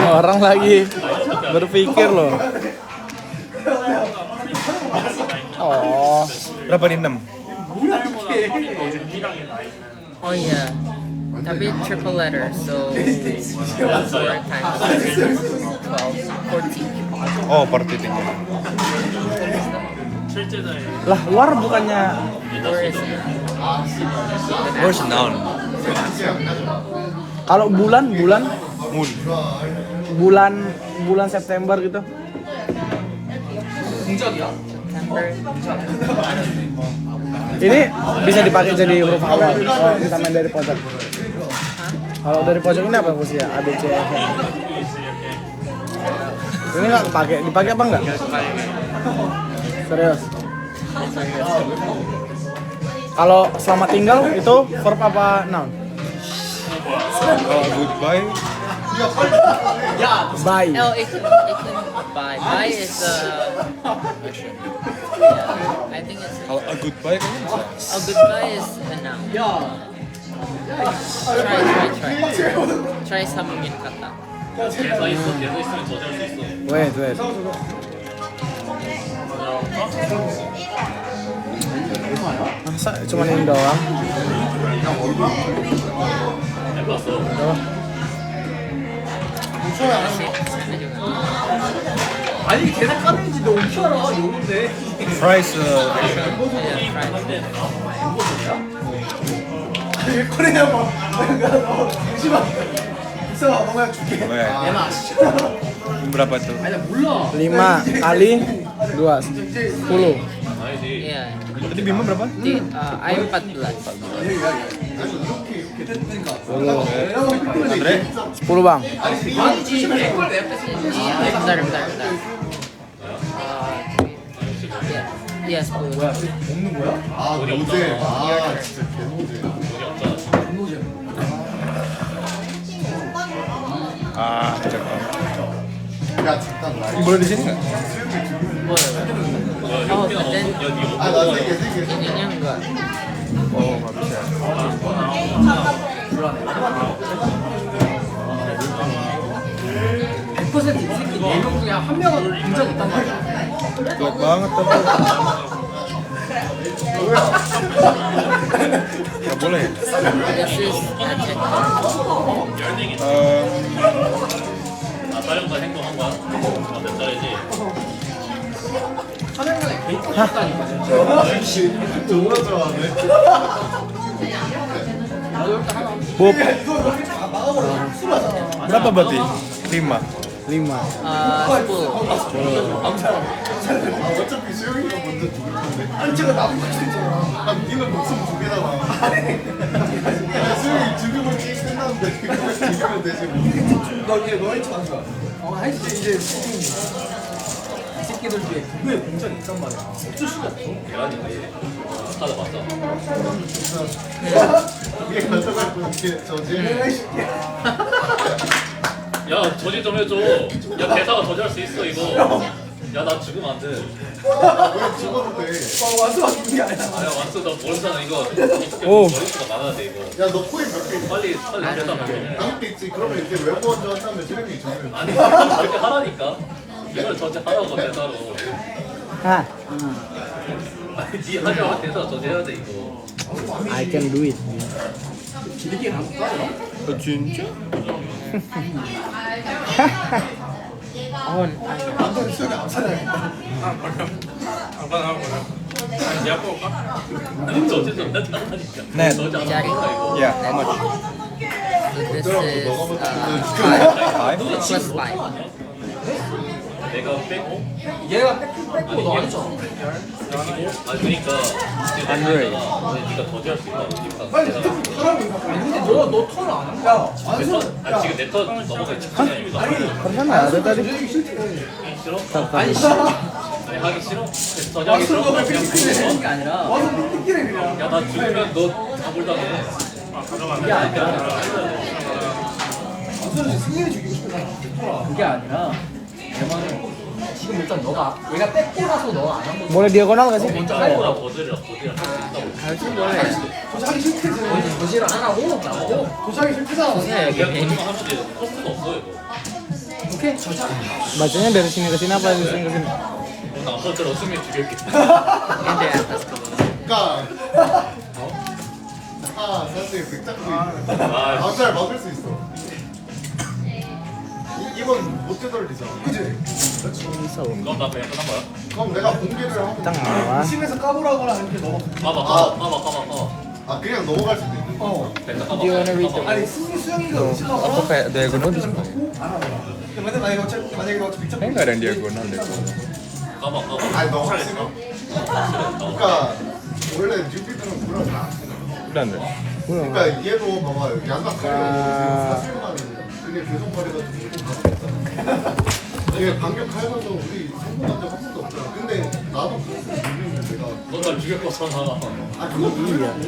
Speaker 1: Orang lagi berpikir loh. Oh,
Speaker 2: Berapa nih 6?
Speaker 3: Oh iya. Tapi triple letter, so 4 times 12, 14.
Speaker 2: Oh, per titiknya.
Speaker 1: lah luar bukannya
Speaker 3: Or is it?
Speaker 2: Where's noun?
Speaker 1: kalau bulan
Speaker 2: Moon.
Speaker 1: bulan September gitu.
Speaker 5: 동작이야?
Speaker 1: Ini bisa dipakai jadi huruf awal kalau kita main dari pojok. Kalau dari pojok ini apa fungsinya? A, B, C, E, F. Ini nggak kepake, dipakai apa nggak? Serius. Kalau selamat tinggal itu verb apa noun?
Speaker 2: Goodbye.
Speaker 1: Bye.
Speaker 3: Oh, it can buy. Buy is yeah, I think it's
Speaker 2: Kalau a goodbye kan bisa.
Speaker 3: a goodbye is a noun. Try sambungin kata.
Speaker 1: Wait. Masa cuma ini doang?
Speaker 5: 아니 계산 까는지 너 어떻게 알아? 요런데.
Speaker 2: Price
Speaker 6: 거리냐 뭐. 너 잠시만. 있어, 너 그냥 줄게.
Speaker 2: 왜? Berapa tuh?
Speaker 5: 아니 나 몰라.
Speaker 1: 5 kali 2 10.
Speaker 3: Iya.
Speaker 2: Tadi Bima berapa?
Speaker 3: I 14.
Speaker 1: 10 bang.
Speaker 5: 아니지. 이걸 내 앞에서
Speaker 3: Bentar. Iya 10.
Speaker 6: 먹는 거야? 아, 노제. 아, 진짜 개노제.
Speaker 2: Ah, cocok.
Speaker 6: 야, 잠깐 나.
Speaker 2: Boleh di sini nggak?
Speaker 3: Oh, dan
Speaker 6: 아, 나 세 개.
Speaker 3: ininya enggak.
Speaker 2: Oh, nggak bisa.
Speaker 5: 100% 이 새끼 4명 중에 한 명은 동작 있단 말이야.
Speaker 2: Kuat banget tuh. Nggak boleh ya?
Speaker 3: This is adjective.
Speaker 7: 다른 행동한 거야? 몇 달이지?
Speaker 5: 하늘만에 게이트 있다니까.
Speaker 6: 너무 좋아하네.
Speaker 5: 나도 일단 하나.
Speaker 1: Bob
Speaker 2: Berapa berarti? 5.
Speaker 1: 5.
Speaker 3: 10.
Speaker 6: 어차피 수영이가 먼저 죽을 건데. 아니, 제가 나보고 있잖아. 아, 니는 목숨 2개잖아. 수영이 죽으면 게임 끝나는데, 그거 죽이면 되지 뭐.
Speaker 5: 너 이제 너의 찬스야. 이제 이 새끼들 중에 그거에 공작이 있단 말이야. 어쩔 수가 없어.
Speaker 7: 계란인데 하다 봤어.
Speaker 6: 이게 가져갈 건데, 저지.
Speaker 7: 야 저지 좀 해줘. 야 대사가 저지할 수 있어 이거. 야 나 죽으면 안 돼.
Speaker 6: 왜 죽어도 돼.
Speaker 5: 완수가 죽는 게 아니야.
Speaker 7: 아야 왔어 나 모르잖아 이거.
Speaker 1: 오.
Speaker 7: 머릿수가 많아야 돼 이거.
Speaker 6: 야, 너 코에 몇 개 있어?
Speaker 7: 빨리 대사 말해.
Speaker 6: 5개 있지. 그러면 이제 외부 먼저 한다면 수영이 죽으면.
Speaker 7: 아니 저렇게 하라니까. 이걸 저지하라고 대사로.
Speaker 1: Ah,
Speaker 7: 아니 니 하려고 대사 저지해야 돼 이거.
Speaker 1: I can do it.
Speaker 5: 길게 가볼까?
Speaker 2: Oh, 진짜?
Speaker 3: On.
Speaker 6: 남자는 수영이 안 살아야겠다.
Speaker 7: 저지 좀 해달라니까.
Speaker 2: Net.
Speaker 7: 저지 안
Speaker 3: Cari.
Speaker 7: 한다 이거.
Speaker 2: Yeah, how much?
Speaker 3: So this is 5 plus 5.
Speaker 7: 내가 빼고
Speaker 5: 얘가 뺏고 너 안 했잖아.
Speaker 7: 아니 그러니까
Speaker 2: Andre.
Speaker 7: 네가 저지할 수 있다고.
Speaker 6: 빨리 스톱 하라고.
Speaker 5: 근데 너 턴을 안 한 거야.
Speaker 7: 아니 지금 내턴 넘어갈 직전이 아닙니다.
Speaker 1: Perasaan nggak ada tadi?
Speaker 7: 싫어?
Speaker 5: 아니 싫어.
Speaker 7: 아니 하기 싫어? 저지하기 싫어? 그냥
Speaker 5: 그런 게 아니라. 와서 삐끼래 그냥.
Speaker 7: 야나 죽으면 너 잡을다네.
Speaker 5: 그게 아니라. 승리를 죽이고 싶잖아. 그게 아니라. 내 말은 지금 일단 너가 얘가 뺏고 나서 너가 안 한 거.
Speaker 1: Boleh diagonal nggak sih?
Speaker 7: 먼저 하고라 거절이라 할수 있다고.
Speaker 6: 도착이 싫대지.
Speaker 5: 도시를 안 하고 나고.
Speaker 6: 도착이 싫대잖아.
Speaker 3: Saya
Speaker 7: 그냥
Speaker 3: again.
Speaker 7: 거짓말 하면 돼. 할 수가 없어 이거.
Speaker 5: 오케이 저자.
Speaker 1: Bacanya dari sini ke sini apa dari sini ke sini?
Speaker 7: 너 아까처럼 승리 죽일게.
Speaker 3: Yang di atas kamu.
Speaker 6: 그러니까 사실 백작도 있는데
Speaker 7: 아,
Speaker 6: 아잘 막을 수 있어. 이건 못 되돌리잖아. 그치?
Speaker 7: 그럼 나 배는 한 거야?
Speaker 6: 그럼 내가 공개를 하고
Speaker 1: Kita ngalah.
Speaker 6: 심에서 까보라고 하는데 넘어.
Speaker 7: 까봐.
Speaker 6: 아 그냥 넘어갈 수도 있는.
Speaker 7: 배는
Speaker 3: Do you wanna read the
Speaker 6: 아니 승리 수영이가
Speaker 2: Apa kayak diagonal di sini?
Speaker 6: 만약에 나 이거 만약에 너 빅작
Speaker 2: Kayaknya nggak ada yang diagonal deh.
Speaker 7: 까봐.
Speaker 6: 아니 너무 싫어. 그러니까 원래 뉴피들은 물을 다.
Speaker 2: udah anda
Speaker 6: 그러니까 얘도 봐봐 양각 사실만 그게 계속 거리가지고 이게 반격하면서 우리 성공한 적 한 번도 없잖아. 근데 나도 그래서 누르는 내가
Speaker 7: 넌날 죽일 거잖아.
Speaker 6: 아 그거 누르려고.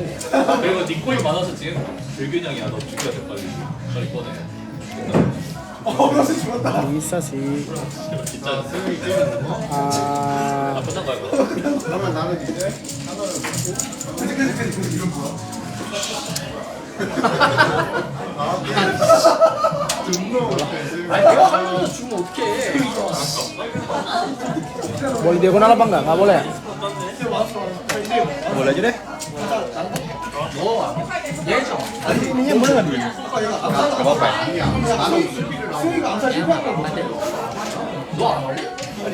Speaker 7: 그리고 니 코인 많아서 지금 불균 형이야. 너 죽여야 돼 빨리. 빨리 꺼내.
Speaker 6: 그래서 죽었다.
Speaker 1: Bisa sih.
Speaker 7: 진짜
Speaker 6: 승리 게임은 거?
Speaker 1: Ah,
Speaker 7: 아 끝난 거야 이거.
Speaker 6: 그러면 나는 이제 하나를 먹고 이런 거야? 아 미안. 존나 어렵다.
Speaker 5: 아니 내가 하면서 주면 어떡해.
Speaker 1: boleh diagonal apa enggak? Nggak boleh ya?
Speaker 2: boleh aja deh ininya boleh nggak dulu nggak apa-apa ya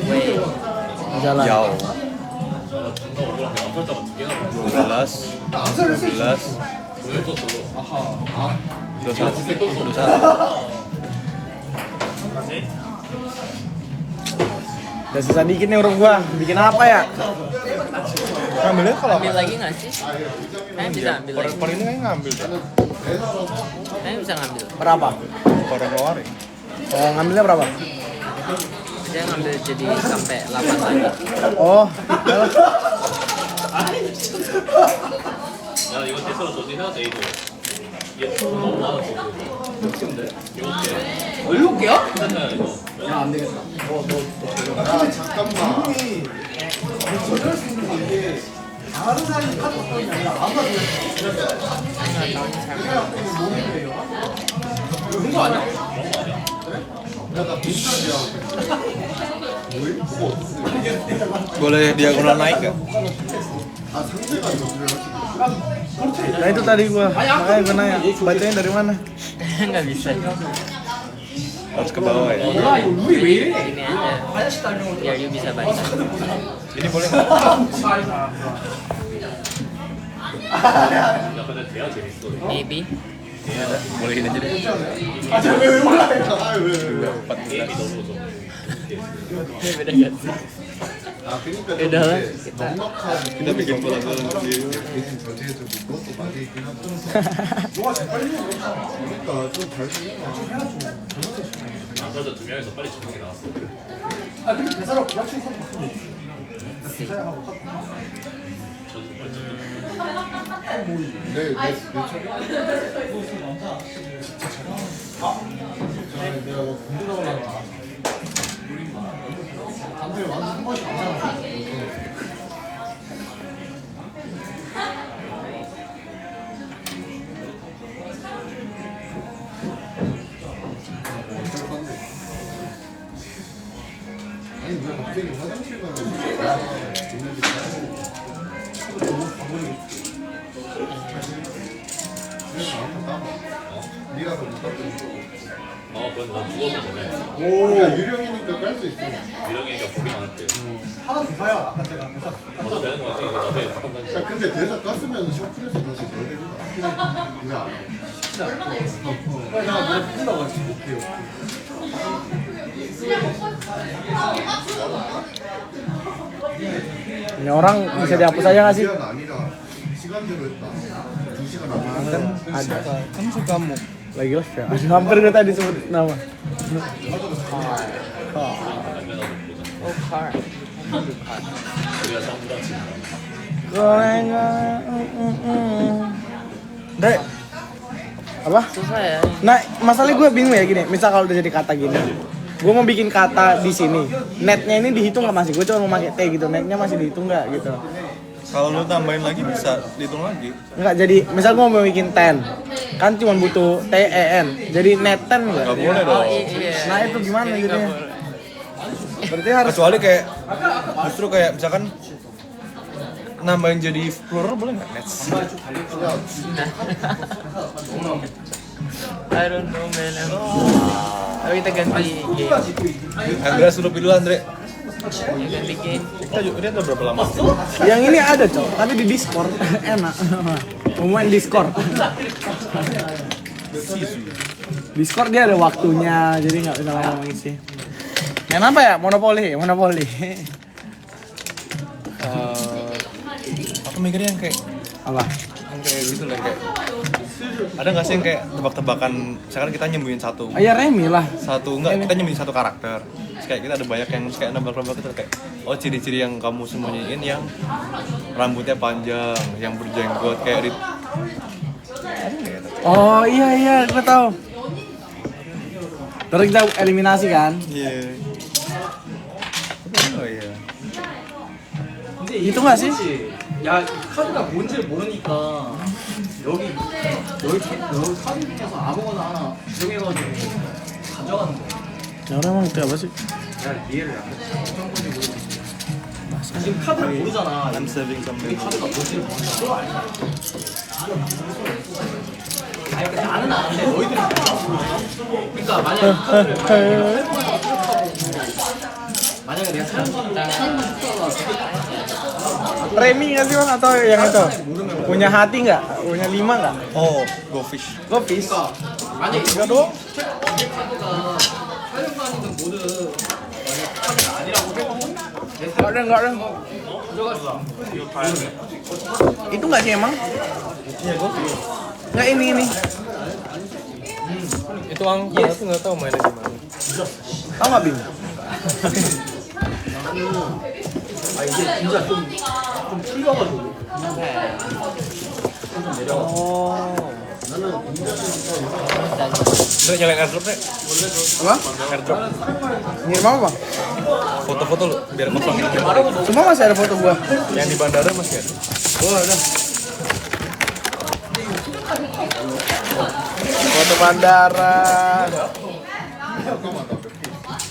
Speaker 3: Wait.
Speaker 1: Jalan.
Speaker 2: jauh
Speaker 7: 존나 억울한 게 남설자가 두 개나 먹어.
Speaker 2: 12 12
Speaker 7: 오늘 또 들어.
Speaker 2: 21
Speaker 1: Udah sisa dikit nih urut gua. Bikin apa ya?
Speaker 2: ngambilnya kalau
Speaker 3: Ambil lagi nggak sih? Kayaknya bisa ambil lagi.
Speaker 2: per ini kayaknya ngambil kan
Speaker 3: Kayaknya bisa ngambil.
Speaker 1: Berapa?
Speaker 2: per keluar ya
Speaker 1: Oh, ngambilnya berapa?
Speaker 3: Saya ngambil jadi sampai 8 lagi.
Speaker 1: Oh,
Speaker 7: 야 이거 대서로 저지 해야 돼 이거. 얘 너무 많아 지금. 이렇게.
Speaker 5: 7개야?
Speaker 7: 괜찮아 이거.
Speaker 5: 야안 되겠다.
Speaker 6: 야 잠깐만. 다른 사람이 카드 어떤 게 아니라 아무나
Speaker 5: 그런 거 아니야?
Speaker 6: 야나 빈자리야. 뭐해? 뭐가 어떻게?
Speaker 2: boleh diagonal naik nggak
Speaker 6: 아 상대가 이거 그래가지고.
Speaker 1: nah itu tadi gua. Makanya gua nanya, bacanya dari mana?
Speaker 3: Nggak bisa.
Speaker 2: harus ke bawah ya
Speaker 5: 야 이거 룰이 왜 이래?
Speaker 3: Ini aja. Biar you bisa baca.
Speaker 2: ini boleh nggak
Speaker 7: 야 근데 대야 재밌어.
Speaker 3: Maybe.
Speaker 2: boleh ini aja deh
Speaker 6: 아왜 올라해? 아왜?
Speaker 7: 게임이 너무 좀.
Speaker 3: Beda nggak sih?
Speaker 6: 아 그러니까
Speaker 3: Udah lah,
Speaker 6: 좀
Speaker 3: kita.
Speaker 6: 넉넉하고
Speaker 2: kita bikin pola-pola
Speaker 6: 대신 저지해주고 그것도 많이 있긴 하죠. 그러니까 좀잘 생겼나?
Speaker 7: 남설자 두 명이서 빨리 정하게 나왔어.
Speaker 5: 아 근데 대사로 구라친 선 바꾸면
Speaker 7: 저지 빨리 정해.
Speaker 6: 내 차례? 내가 군대 나오려고 담배 완전 한 번씩 안 사는 아니 왜 갑자기 화장실 가면 네가 더 못하는
Speaker 7: 그건 난 죽어서 전에.
Speaker 6: 오 유령이니까 깔 수 있어.
Speaker 7: 유령이니까 보기 많을게.
Speaker 5: 하나 더 사야 아까 제가
Speaker 7: 먼저 되는 거 같아. 이거 나중에 잠깐
Speaker 6: 야 근데 대사 깠으면 셔플에서 다시 넣어야 되는 거 그냥 안 해. 내가 뭐 풀다가 지금 못해요.
Speaker 1: Ini orang bisa dihapus aja nggak sih?
Speaker 6: 시간 아니라 시간대로 했다. 2시간 안
Speaker 1: Kan
Speaker 6: 돼.
Speaker 1: ada.
Speaker 2: kan suka kamu
Speaker 1: Lagi lah ya. Hampir gue tadi sebut nama.
Speaker 3: Oh, car.
Speaker 7: 우리가 상부라치.
Speaker 1: Gorengan. Dek. Apa?
Speaker 3: Susah ya.
Speaker 1: Nah, masalahnya gue bingung ya gini. Misal kalau udah jadi kata gini, gue mau bikin kata di sini. Netnya ini dihitung nggak masih? Gue cuma mau pakai T gitu. Netnya masih dihitung nggak gitu?
Speaker 2: kalau lu tambahin lagi bisa dihitung lagi
Speaker 1: Nggak jadi. Misal gue mau bikin 10, kan cuma butuh TEN. Jadi net 10 nggak?
Speaker 2: nggak boleh
Speaker 3: Oh
Speaker 2: dong
Speaker 3: iya.
Speaker 1: Nah itu gimana
Speaker 3: Nggak
Speaker 1: gitu ya?
Speaker 3: boleh.
Speaker 1: Berarti harus.
Speaker 2: kecuali kayak justru kayak misalkan nambahin jadi plural boleh nggak nets
Speaker 3: I don't know man. Tapi kita ganti game.
Speaker 2: Andrea suruh pilih Andre
Speaker 3: Ya, ganti game.
Speaker 2: kita juga dia udah berapa lama
Speaker 1: Yang ini ada cok, tapi di Discord enak. Mau main Discord. Discord dia ada waktunya, jadi nggak bisa lama ngisi. Main apa ya? Monopoli, Monopoli.
Speaker 2: mikirnya yang kayak
Speaker 1: Apa?
Speaker 2: yang kayak gitu lah kayak ada nggak sih yang kayak tebak-tebakan misalkan kita nyembuhin satu
Speaker 1: Ya Remi lah.
Speaker 2: kita nyembuhin satu karakter terus kayak kita ada banyak yang kayak nembak-nembak gitu kayak oh ciri-ciri yang kamu sembunyiin yang rambutnya panjang yang berjenggot kayak di
Speaker 1: Oh iya, gue tahu. Terus kita eliminasi kan?
Speaker 2: iya oh iya
Speaker 1: Itu nggak sih?
Speaker 5: 야, 카드가 뭔지를 모르니까 여기 카드 중에서 아무거나 하나 지정해가지고 가져가는 거야.
Speaker 1: Ya orang emang itu apa sih?
Speaker 5: 야, 이해를 안 해. 지금 카드를 모르잖아.
Speaker 2: I'm saving some
Speaker 5: 이 카드가 뭔지를 모르니까 그거 알잖아. 아니, 근데 나는 아는데 너희들은 몰라. 그러니까 만약에 내가 사용하는
Speaker 1: Remi nggak sih bang atau yang itu? Punya hati nggak? Punya 5 nggak?
Speaker 2: oh go fish
Speaker 1: Gopis.
Speaker 5: 만약에
Speaker 1: Tiga doang.
Speaker 5: 이 카드가 사용하는 모든 만약 카드가 아니라고 해도
Speaker 1: Nggak ada. Itu nggak sih emang?
Speaker 2: iya go fish
Speaker 1: Nggak ini.
Speaker 2: itu angka aku nggak tahu mainnya gimana
Speaker 1: Tahu nggak Bim?
Speaker 5: 아 이게 진짜 좀 풀려가지고
Speaker 2: udah nyalain airdrop deh
Speaker 1: Apa?
Speaker 2: airdrop
Speaker 1: Ngirim apa bang?
Speaker 2: foto-foto lu biar kosong
Speaker 1: Semua masih ada foto gua.
Speaker 2: yang di bandara masih ada
Speaker 1: Oh ada. Foto bandara.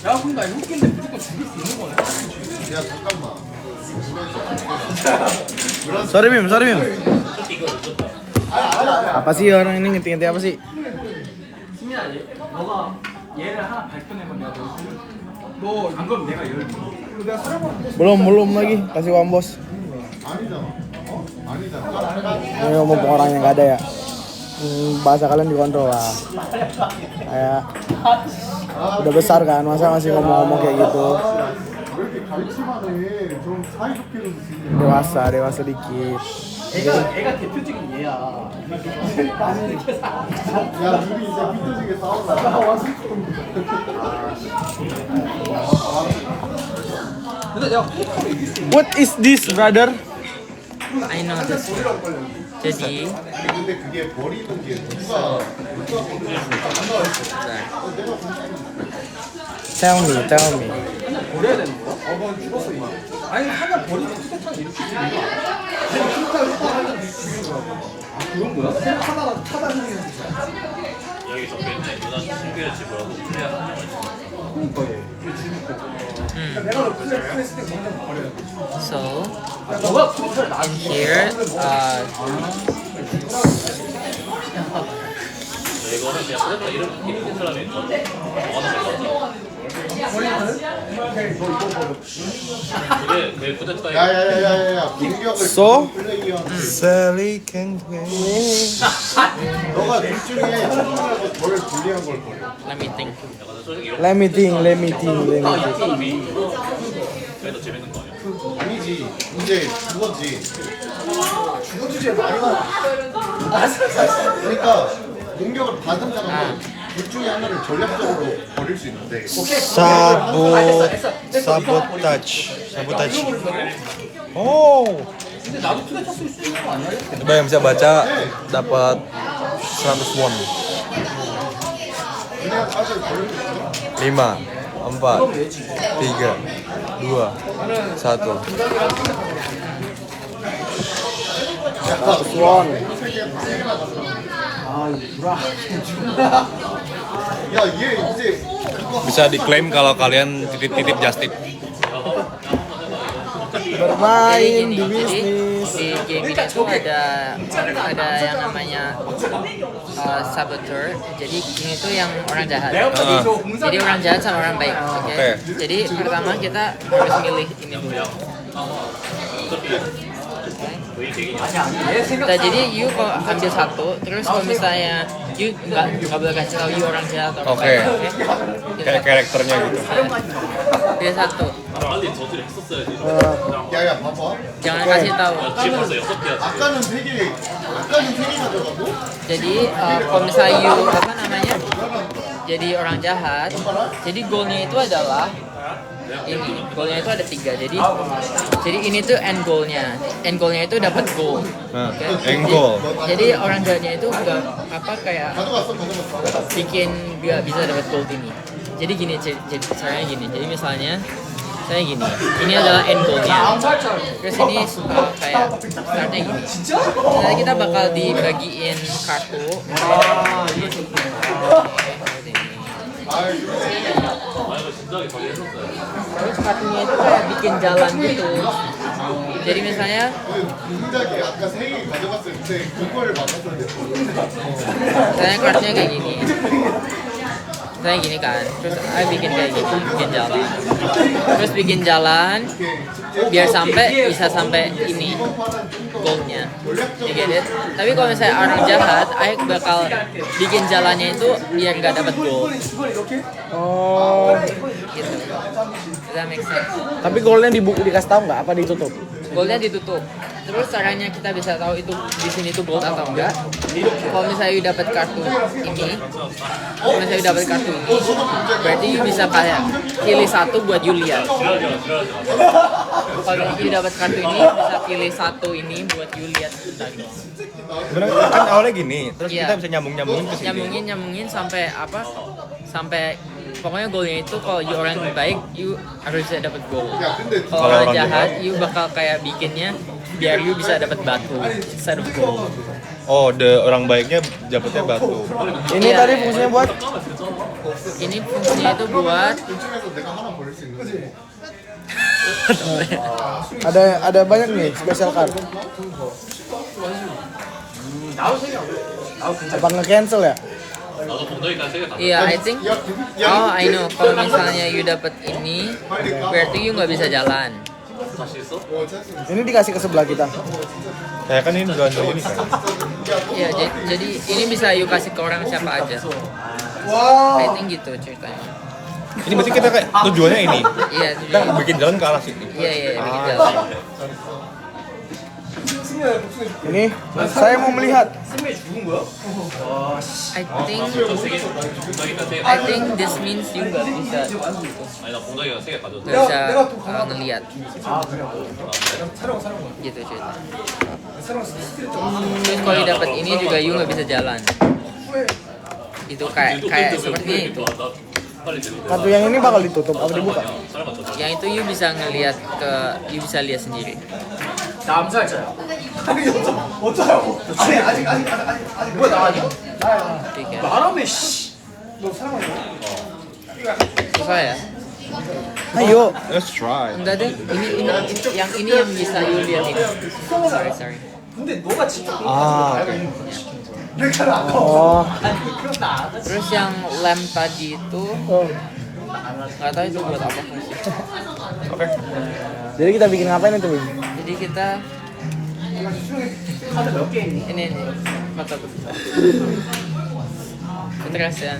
Speaker 5: 야 근데 아니 웃긴데 무조건 죽일 수 있는 거네
Speaker 6: 야 잠깐만.
Speaker 1: Sorry Bim. Apa sih orang ini ngerti apa sih?
Speaker 5: 수민아 너가 얘를 하나 발표내면 내가 너안 그러면 내가 얘를
Speaker 1: Belum lagi. Kasih uang bos.
Speaker 6: 아니잖아. 아니잖아.
Speaker 1: Ini ngomong orang yang nggak ada ya. Bahasa kalian dikontrol lah. Kayak udah besar kan, masa masih ngomong-ngomong kayak gitu.
Speaker 6: 왜 이렇게 갈치만 해? 좀 사이좋게 좀 지내.
Speaker 1: Dewasa dikit.
Speaker 5: 애가 대표적인 얘야 나는 이렇게
Speaker 6: 야, 둘이 이제 삐뚤지게 싸우자. 와서
Speaker 5: 근데 내가 페이커를 이길 수 있는
Speaker 1: What is this, brother?
Speaker 3: I know this one. Jadi
Speaker 6: 근데 그게 버리는 게 누가
Speaker 1: Tell me.
Speaker 5: 버려야 되는 거야? 넌 죽었어 이미 아니 하나 버리고 투대탄 이렇게 주는 거야 그런 거야? 하나가 차단하는
Speaker 7: 여기 적혀있네. 누나 친구의 집으로도 플레이한 한 명을
Speaker 5: 거야 내가 너 플레이했을 때 그냥 버려야 돼
Speaker 3: so
Speaker 5: 너가 투대탄을 나
Speaker 3: here
Speaker 7: 이거는 그냥 프레터 이름 있는 사람이 있죠. 원하는 거 그게 내 프레터에
Speaker 6: 야야야야야 공격을
Speaker 1: So?
Speaker 6: 플레이어
Speaker 2: Sally can wait
Speaker 6: 너가 둘 중에 친구하고 덜 불리한 걸 버려.
Speaker 3: let me think.
Speaker 7: 솔직히 이런
Speaker 1: Let me think.
Speaker 7: 사람이 그래도 재밌는 거 아니야?
Speaker 6: 아니지 이제 그거지.
Speaker 5: 죽은 주제에 말이 많아
Speaker 6: 그러니까 공격을 받은 사람은 둘 중에 하나를 전략적으로 버릴 수 있는데
Speaker 2: sabotage oh
Speaker 5: 근데 나도 투대탄 쓸 수 있는 거 아니야?
Speaker 2: coba yang bisa baca dapat 100 won
Speaker 6: 그냥 사실 버릴 수 있어.
Speaker 2: 5 4 3 2 1
Speaker 1: Swan.
Speaker 6: 야얘 이제
Speaker 2: bisa diklaim kalau kalian titip-titip just tip
Speaker 1: Bermain
Speaker 3: Jadi
Speaker 1: di
Speaker 3: gini,
Speaker 1: bisnis.
Speaker 3: di game ini tuh ada yang namanya saboteur. Jadi ini tuh yang orang jahat. Jadi orang jahat sama orang baik. Oke.
Speaker 2: Oke.
Speaker 3: Jadi pertama kita harus milih ini dulu.
Speaker 5: 아니야 내 생각
Speaker 3: Nah, jadi you kalau ambil satu, terus kalau misalnya You nggak boleh kasih tahu you orang jahat atau
Speaker 2: Oke.
Speaker 3: baik,
Speaker 2: Kayak karakternya gitu.
Speaker 3: Dia satu,
Speaker 7: 빨리 저지를 했었어야지.
Speaker 6: 야야 봐봐.
Speaker 3: jangan kasih tahu.
Speaker 7: 지금 벌써 6개야.
Speaker 6: 아까는 3개 가져가고
Speaker 3: Jadi kalau misalnya you apa namanya, jadi orang jahat, jadi goalnya itu adalah ini, goalnya itu ada 3. Jadi ini tuh end goalnya itu dapat goal.
Speaker 2: Nah,
Speaker 3: Oke?
Speaker 2: end goal.
Speaker 3: Jadi orang jahatnya itu nggak apa kayak
Speaker 6: 가져갔어.
Speaker 3: bikin dia bisa dapat gold ini. Jadi gini, jadi caranya gini. Jadi misalnya saya gini, ini adalah end goalnya. Terus ini kayak startnya gini. Nanti kita bakal dibagiin kartu. Terus kartunya itu kayak bikin jalan gitu. Jadi misalnya
Speaker 6: 동작이 아까 3개 가져갔을 때 그걸 막았어야 됐어.
Speaker 3: misalnya kartunya kayak gini. Misalnya gini kan, terus saya bikin kayak gini, bikin jalan. Terus bikin jalan, biar bisa sampai ini goalnya. You get it? Tapi kalau misalnya orang jahat, saya bakal bikin jalannya itu biar nggak dapat goal.
Speaker 1: Oh.
Speaker 3: Gitu. Does that make sense?
Speaker 1: Tapi golnya dikasih tahu nggak? Apa ditutup?
Speaker 3: Goalnya ditutup. Terus caranya kita bisa tahu itu di sini tuh gold atau enggak. Kalau misalnya you dapat kartu ini, berarti you bisa kayak pilih satu buat you lihat. Kalau you dapat kartu ini, bisa pilih satu ini buat you lihat sebentar.
Speaker 2: Sebenarnya kan awalnya gini, terus
Speaker 3: Iya.
Speaker 2: kita bisa nyambungin ke sini.
Speaker 3: Nyambungin sampai apa? Sampai pokoknya goalnya itu kalau you orang baik, you harus bisa dapat goal. Kalau orang jahat, you bakal kayak bikinnya biar you bisa dapat batu instead of gold.
Speaker 2: Oh, orang baiknya dapetnya batu.
Speaker 1: Ini
Speaker 3: Iya.
Speaker 1: tadi fungsinya buat
Speaker 3: Ini fungsinya itu buat
Speaker 6: 중에서 내가 하나 버릴 수 있는 거지.
Speaker 1: ada banyak nih special card. Apa nge-cancel ya?
Speaker 7: 나도 봉덕이까지 3개 다.
Speaker 3: iya, I think. Oh, I know. Kalau misalnya you dapat ini, berarti you nggak bisa jalan.
Speaker 7: 다시 있어?
Speaker 1: Ini dikasih ke sebelah kita.
Speaker 2: Ya kan ini bukan ini kan.
Speaker 3: Iya, jadi ini bisa you kasih ke orang siapa aja. I think gitu ceritanya.
Speaker 2: Ini berarti kita kayak tujuannya ini.
Speaker 3: Iya,
Speaker 2: Kita bikin jalan ke arah sini.
Speaker 3: iya, bikin jalan.
Speaker 1: Ini saya mau melihat.
Speaker 3: I think this means you nggak bisa
Speaker 7: 아니 나 봉덕이가 3개 가져왔어.
Speaker 3: nggak bisa ngelihat. Gitu cerita. Terus kalau you dapat ini juga you nggak bisa jalan. Itu kayak seperti itu.
Speaker 7: 나 빨리 내려.
Speaker 1: Kartu yang ini bakal ditutup apa dibuka?
Speaker 7: 사람 맞춰.
Speaker 3: Yang itu you bisa ngelihat you bisa lihat sendiri.
Speaker 5: 나 암살자야. 어쩌요? 아직 뭐야 나 아니야?
Speaker 3: Oke, kan?
Speaker 5: 나라며 씨. 너 사랑하냐?
Speaker 3: Susah ya?
Speaker 1: Ayo.
Speaker 2: Let's try.
Speaker 3: Enggak deh. Ini yang bisa you lihat ini. Sorry.
Speaker 5: 근데 너가 진짜
Speaker 2: Ah, oke.
Speaker 1: Oh.
Speaker 3: Terus yang lem tadi itu nggak tahu itu buat apa fungsi.
Speaker 2: Oke.
Speaker 1: Jadi kita bikin ngapain itu, Bing?
Speaker 3: Jadi kita ini mata keterasian.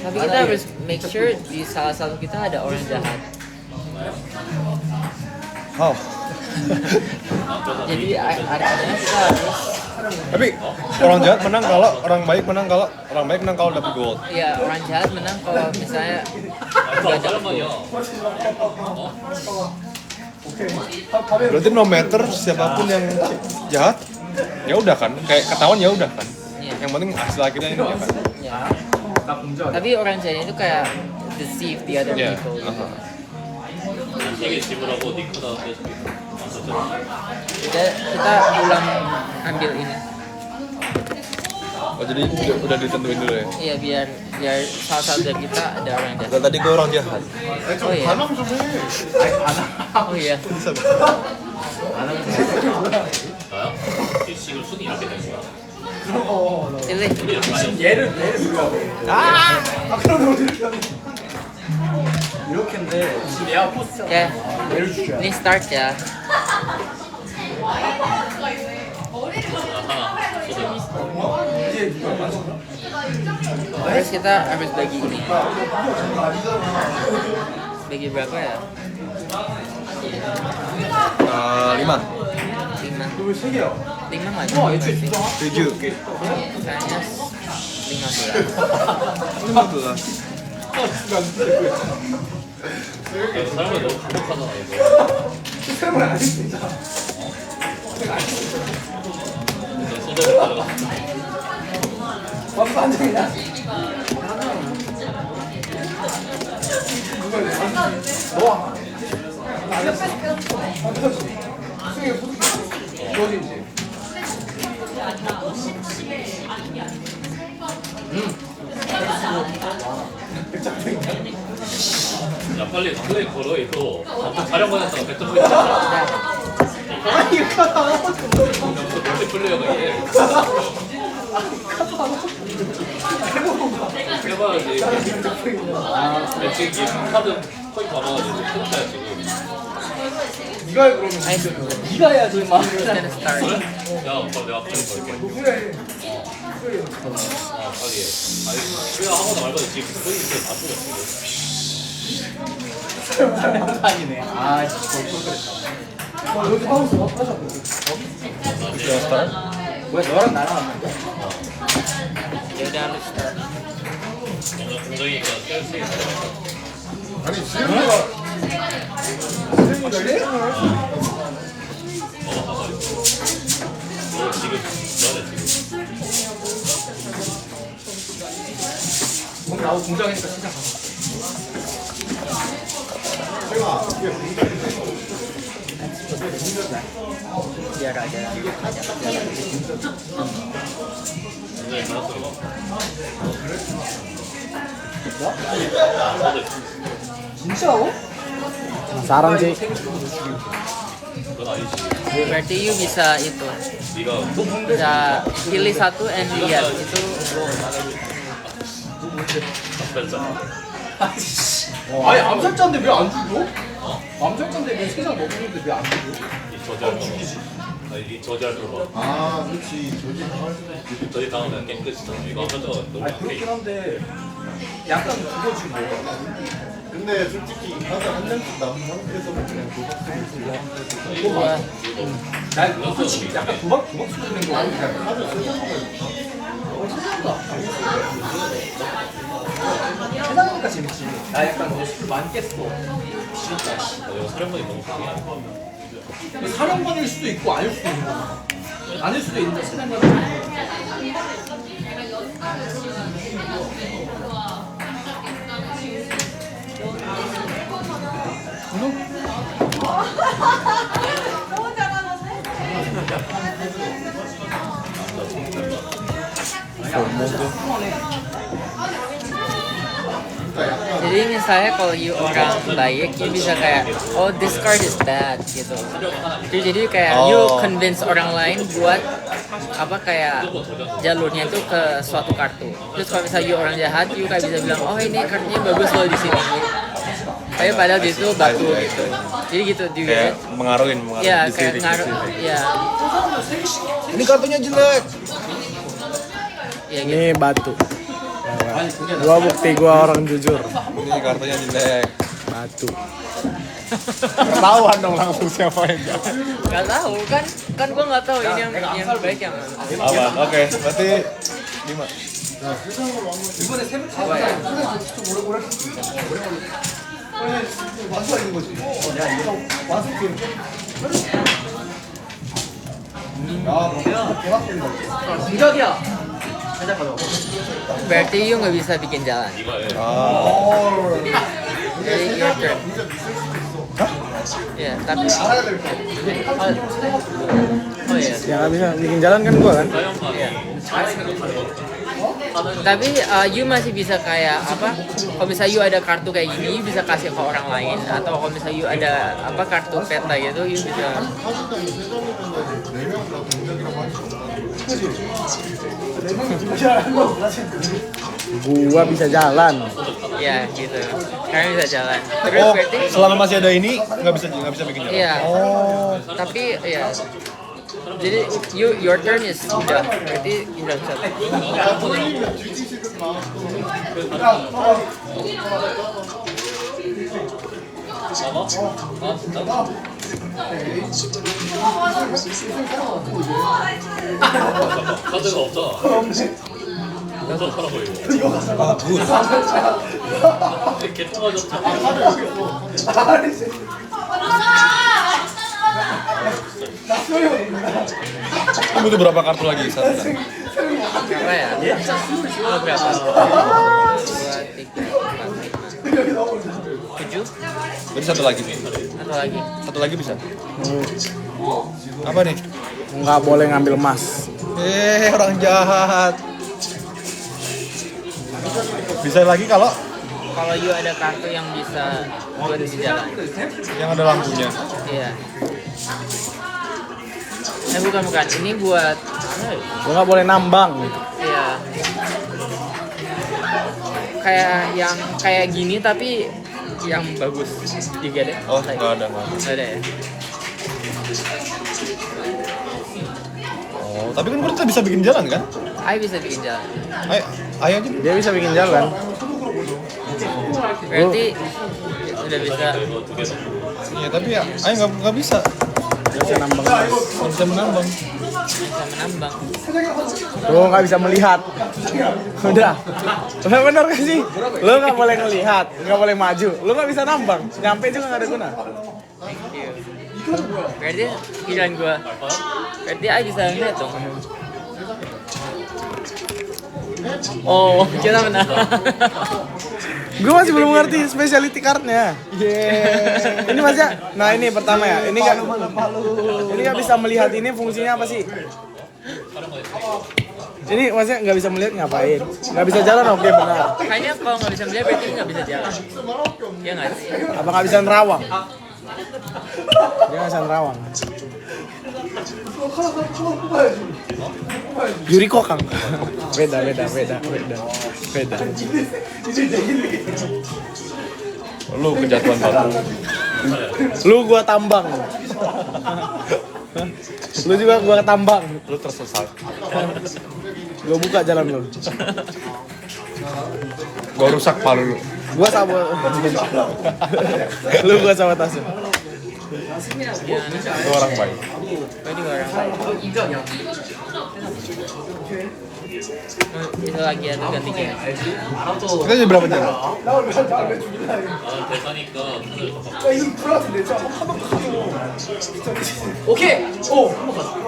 Speaker 3: Tapi kita harus make sure di salah satu kita ada orang jahat.
Speaker 2: Oh.
Speaker 3: Jadi artinya kita harus
Speaker 2: Tapi orang jahat menang kalau orang baik menang kalau dapat gold.
Speaker 3: ya orang jahat menang kalau misalnya nggak dapat goal.
Speaker 2: Berarti no matter siapapun yang jahat, ya udah kan, kayak ketahuan ya udah kan.
Speaker 3: Iya.
Speaker 2: Yang penting hasil akhirnya ini ya kan.
Speaker 3: Ya. Tapi orang jahat itu kayak deceive the other
Speaker 2: Ya.
Speaker 3: people. Gitu.
Speaker 7: 3개 지불하고 니크다 빼줄게.
Speaker 3: Kita ulang ambil ini.
Speaker 2: Oh jadi udah ditentuin dulu ya.
Speaker 3: Iya biar salah satu dari kita ada orang jahat.
Speaker 2: Dan tadi gue orang jahat.
Speaker 3: Oh iya.
Speaker 6: 반항 좀 해.
Speaker 3: Oh iya.
Speaker 7: 나야? 뒷식을 순이 이렇게 된 거야.
Speaker 3: Pilih.
Speaker 5: 얘를 불러. 아 그럼 너 이렇게 하는 이렇게인데 내가 포스트
Speaker 3: Oke,
Speaker 5: 얘를 주셔야 돼.
Speaker 3: ini start ya.
Speaker 5: 이제 누가 맞췄나?
Speaker 3: Terus kita harus bagi ini. Bagi berapa ya?
Speaker 2: 5.
Speaker 3: 5.
Speaker 5: 너왜 세 개야?
Speaker 3: 5 nggak
Speaker 5: 와,
Speaker 3: cukup
Speaker 5: 애초에
Speaker 3: sih?
Speaker 5: 진짜
Speaker 2: 7.
Speaker 3: Kayaknya 15.
Speaker 2: 15.
Speaker 7: 사람이 너무 부족하잖아 이거.
Speaker 5: 세번 안 했어.
Speaker 7: 소대로 따라가.
Speaker 5: 와서 앉아있냐? 너 안 했어. 안 했어. 승희 포트 너지 이제.
Speaker 7: 야 빨리 당근에 걸어 이거. 아까 촬영관에다가 뱉어 보이잖아.
Speaker 5: 아니 이거 하나
Speaker 7: 멀티 플레이어가 이게. 해봐야지. 지금 카드 거의 봐봐가지고 큰일이야 지금.
Speaker 5: 네가 해 그러면. 네가 해야지 임마.
Speaker 3: It's gonna start.
Speaker 7: 야 오빠 내가 앞에 걸게.
Speaker 5: 그래.
Speaker 7: 빨리 해. 아니 그냥 하거나 말거나 지금 거의 이제 다 죽었어.
Speaker 5: 아니네. 아 진짜 그랬다. 여기 하우스 하자고. 왜 너랑 나랑 왔는데?
Speaker 3: Ya udah harus start.
Speaker 7: 뭔가 공정이니까 셀수 있어.
Speaker 6: 아니 지은이가
Speaker 5: 그래?
Speaker 7: 너 지금 너네 지금.
Speaker 5: 오늘 나하고 공장이니까 시작.
Speaker 6: 제가 이게 공장인데
Speaker 3: Biar ada
Speaker 7: 굉장히 잘했어.
Speaker 5: 진짜로?
Speaker 1: Penasaran sih.
Speaker 7: 그건 아니지.
Speaker 3: Berarti you bisa itu.
Speaker 7: 네가
Speaker 3: Bisa pilih satu and lihat itu.
Speaker 7: 답변자.
Speaker 5: 아니 암살자인데 왜 안 죽여? 암살자인데 왜 세장 먹는데 왜 안 죽여?
Speaker 7: 이 저지할 거 봐. 이 저지할 거 봐.
Speaker 6: 아 그렇지 저기 당할 수도 있지.
Speaker 7: 저지 당하면 게임 끝이잖아. 이거 한자가 너무
Speaker 5: 아니 그렇긴 한데 약간 그거 지금 뭐야?
Speaker 6: 근데 솔직히 가자 한 장씩 남은 상태에서 그냥 도박을
Speaker 3: Dua.
Speaker 5: 난 솔직히 약간 도박 수도 그런 거 같아.
Speaker 6: 카드 세장 먹어야
Speaker 5: 해당하니까 재밌지. 나 약간 술 많이 깼어. 진짜.
Speaker 7: 이거 사령관이 너무 강해.
Speaker 5: 사령관일 수도 있고 아닐 수도 있는 거야. 아닐 수도 있는데 사령관은
Speaker 4: 너무 잘하는데?
Speaker 3: Jadi misalnya kalau you orang baik, you bisa kayak, oh this card is bad gitu. Jadi kayak you convince orang lain buat apa kayak jalurnya itu ke suatu kartu. Terus kalau misalnya you orang jahat, you kayak bisa bilang, oh ini kartunya bagus loh di sini. Tapi padahal di situ batu gitu. Jadi gitu do you get
Speaker 2: Kayak
Speaker 3: it?
Speaker 2: mengaruhin
Speaker 3: Ya
Speaker 2: di
Speaker 3: kayak
Speaker 2: sini, di
Speaker 3: ngaruh,
Speaker 2: sini.
Speaker 3: ya,
Speaker 1: Ini kartunya jelek.
Speaker 3: ya gitu.
Speaker 1: Ini batu. Gua bukti gua orang jujur.
Speaker 2: Ini kartunya jelek.
Speaker 1: Batu. Ketahuan dong langsung siapa yang jahat.
Speaker 3: Gak tahu kan gua nggak tahu ini yang baik yang mana.
Speaker 2: Aman. Oke, berarti 5.
Speaker 5: 이번에 세번
Speaker 3: Apa ya?
Speaker 5: 좀 오래 할 수도 있어. 오래 걸려. 완수가 있는 거지. 야 이거 완수 기회. 공작이야. 살짝 가져.
Speaker 3: Berarti you nggak bisa bikin jalan.
Speaker 7: 이거 해.
Speaker 3: Jadi your turn. Ya, tapi
Speaker 5: 알아야 될 거.
Speaker 3: oh ya.
Speaker 1: Yang nggak bisa bikin jalan kan gua kan.
Speaker 3: Tapi you masih bisa kayak apa? Kalau misalnya you ada kartu kayak gini, you bisa kasih ke orang lain. Atau kalau misalnya you ada apa kartu peta gitu, you bisa.
Speaker 6: 사실상 이 세장이면 4명 다 공작이라고 할 수 없다.
Speaker 5: 내 명이 김치를 한 거.
Speaker 1: Gua bisa jalan.
Speaker 3: Ya gitu. Kami bisa jalan. Terus
Speaker 2: Oh,
Speaker 3: berarti
Speaker 2: selama masih ada ini nggak bisa bikin jalan.
Speaker 3: iya.
Speaker 2: Oh,
Speaker 3: Tapi ya. Jadi your turn is udah. Berarti udah bisa.
Speaker 7: 카드가 없잖아. 없잖아 이거.
Speaker 2: 아, 굿.
Speaker 7: 개 통화졌잖아.
Speaker 2: Kamu butuh berapa kartu lagi? Satu kan?
Speaker 3: Berapa ya? Oh, berapa? 2, 3, 4, 5, 7.
Speaker 2: Berarti satu lagi.
Speaker 3: Atau lagi?
Speaker 2: Satu lagi bisa. Apa nih?
Speaker 1: Nggak boleh ngambil emas.
Speaker 2: Orang jahat. Bisa lagi kalau
Speaker 3: Kalau you ada kartu yang bisa buat di jalan.
Speaker 2: yang ada lampunya.
Speaker 3: Iya. Bukan. Ini buat
Speaker 1: Lu nggak boleh nambang.
Speaker 3: iya. Kayak gini tapi yang bagus juga deh.
Speaker 2: Oh, nggak ada.
Speaker 3: Nggak ada ya.
Speaker 2: Oh, tapi kan kita bisa bikin jalan kan?
Speaker 3: Ayo bisa bikin jalan.
Speaker 2: Ayo aja.
Speaker 1: Dia bisa bikin jalan.
Speaker 3: Berarti udah bisa.
Speaker 2: Iya, tapi ya, ayo nggak bisa.
Speaker 1: Dia bisa nambang.
Speaker 2: Nggak bisa menambang.
Speaker 3: Bisa menambang.
Speaker 1: Lu nggak bisa melihat. Udah. Bener gak sih? Lu nggak boleh ngelihat, nggak boleh maju. Lu nggak bisa nambang. Nyampe juga nggak ada guna.
Speaker 3: Berarti giliran gua. Berarti Ayo bisa ngeliat dong. Oh, kita menang.
Speaker 1: Gue masih belum ngerti specialty cardnya. Yeah. Ini maksudnya, nah ini pertama ya. Ini kan, ini nggak bisa melihat, ini fungsinya apa sih? Ini maksudnya nggak bisa melihat ngapain? Nggak bisa jalan, oke benar.
Speaker 3: Kayaknya kalau nggak bisa melihat berarti nggak bisa jalan. Iya nggak sih?
Speaker 1: Apa nggak bisa nerawang? Dia nggak bisa nerawang. Yuri Kokang. Beda.
Speaker 2: Lu kejatuhan batu.
Speaker 1: Lu gua tambang. Lu juga gua tambang.
Speaker 2: Lu tersesat.
Speaker 1: Gua buka jalan lu.
Speaker 2: Gua rusak palu lu.
Speaker 1: Gua lu gua sabotase.
Speaker 2: Lu orang baik.
Speaker 3: Berarti orang baik. Itu lagi ada ganti game.
Speaker 2: Kita jadi berapa jam?
Speaker 7: 대사니까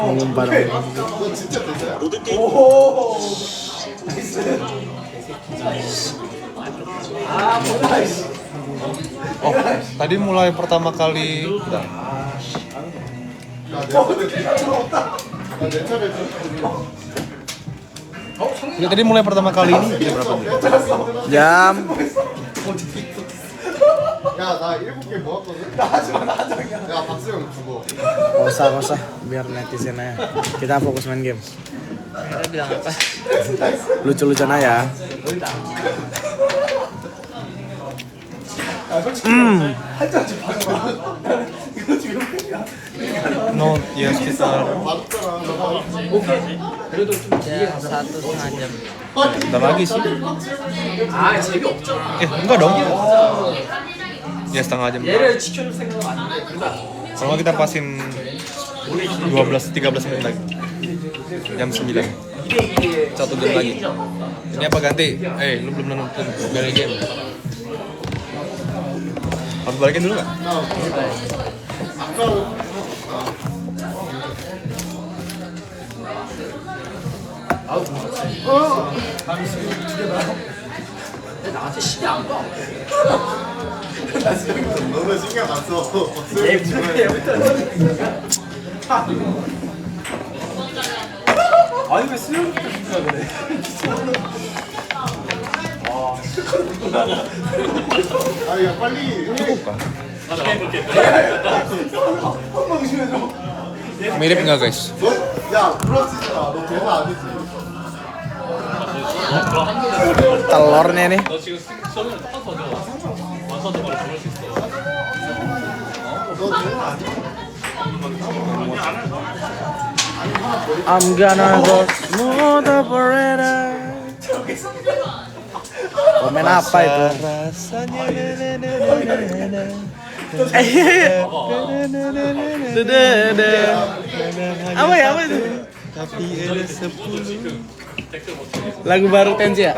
Speaker 1: Ngumpan.
Speaker 2: Oh, tadi mulai pertama kali. Bentar. Ya, tadi mulai pertama kali ini jam berapa nih?
Speaker 1: Jam
Speaker 6: 야, 나 7개 모았거든? 야, 박수영 주고.
Speaker 1: Gak usah, biar netizen aja. Kita fokus main game.
Speaker 3: Kita bilang apa?
Speaker 1: Lucu-lucuan aja.
Speaker 2: No, ya sekitar
Speaker 3: Ya 1,5 jam.
Speaker 2: bentar lagi sih.
Speaker 5: 아 재미없잖아.
Speaker 2: Enggak dong. Ya setengah jam.
Speaker 5: 얘를 지켜줄 생각은 안 해. 그러니까
Speaker 2: Kalau nggak kita pasin 13 menit lagi. Jam 9. 1 jam lagi. Ini apa ganti? Lu belum nonton dari game. Harus balikin dulu nggak?
Speaker 5: 나한테 신경 안 봐.
Speaker 6: 너무 신경 안 써.
Speaker 5: 얘
Speaker 6: 박수영
Speaker 5: 무슨
Speaker 6: 주고.
Speaker 5: 아니 왜 수영부터 준다 그래?
Speaker 6: 아, 야, 빨리.
Speaker 2: Cukup kah? Mirip nggak guys?
Speaker 6: 너, 야, 부러지지 마. 너 대사 안 되지.
Speaker 7: 그럼 한 번에
Speaker 1: telurnya nih.
Speaker 7: 너 지금 시험이랑 똑같아 져 완성도 바로 적을 수 있어.
Speaker 1: I'm gonna go smooth operator. Komen apa itu? Apa ya, apa itu? Lagu baru Tenzi ya?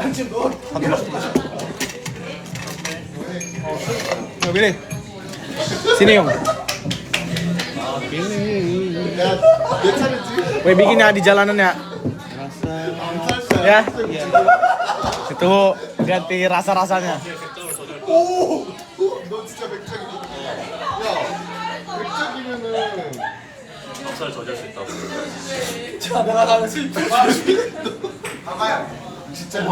Speaker 1: Nggak pilih. Sini Om.
Speaker 6: 내 차례지.
Speaker 1: Gue bikin ya di jalanan ya. Ya. Itu ganti rasa-rasanya.
Speaker 6: 너 진짜 맥주기구나. 야, 맥주기면은
Speaker 7: 암살 저지할 수 있다고.
Speaker 5: 자, 내가 가면 슬퍼.
Speaker 6: 진짜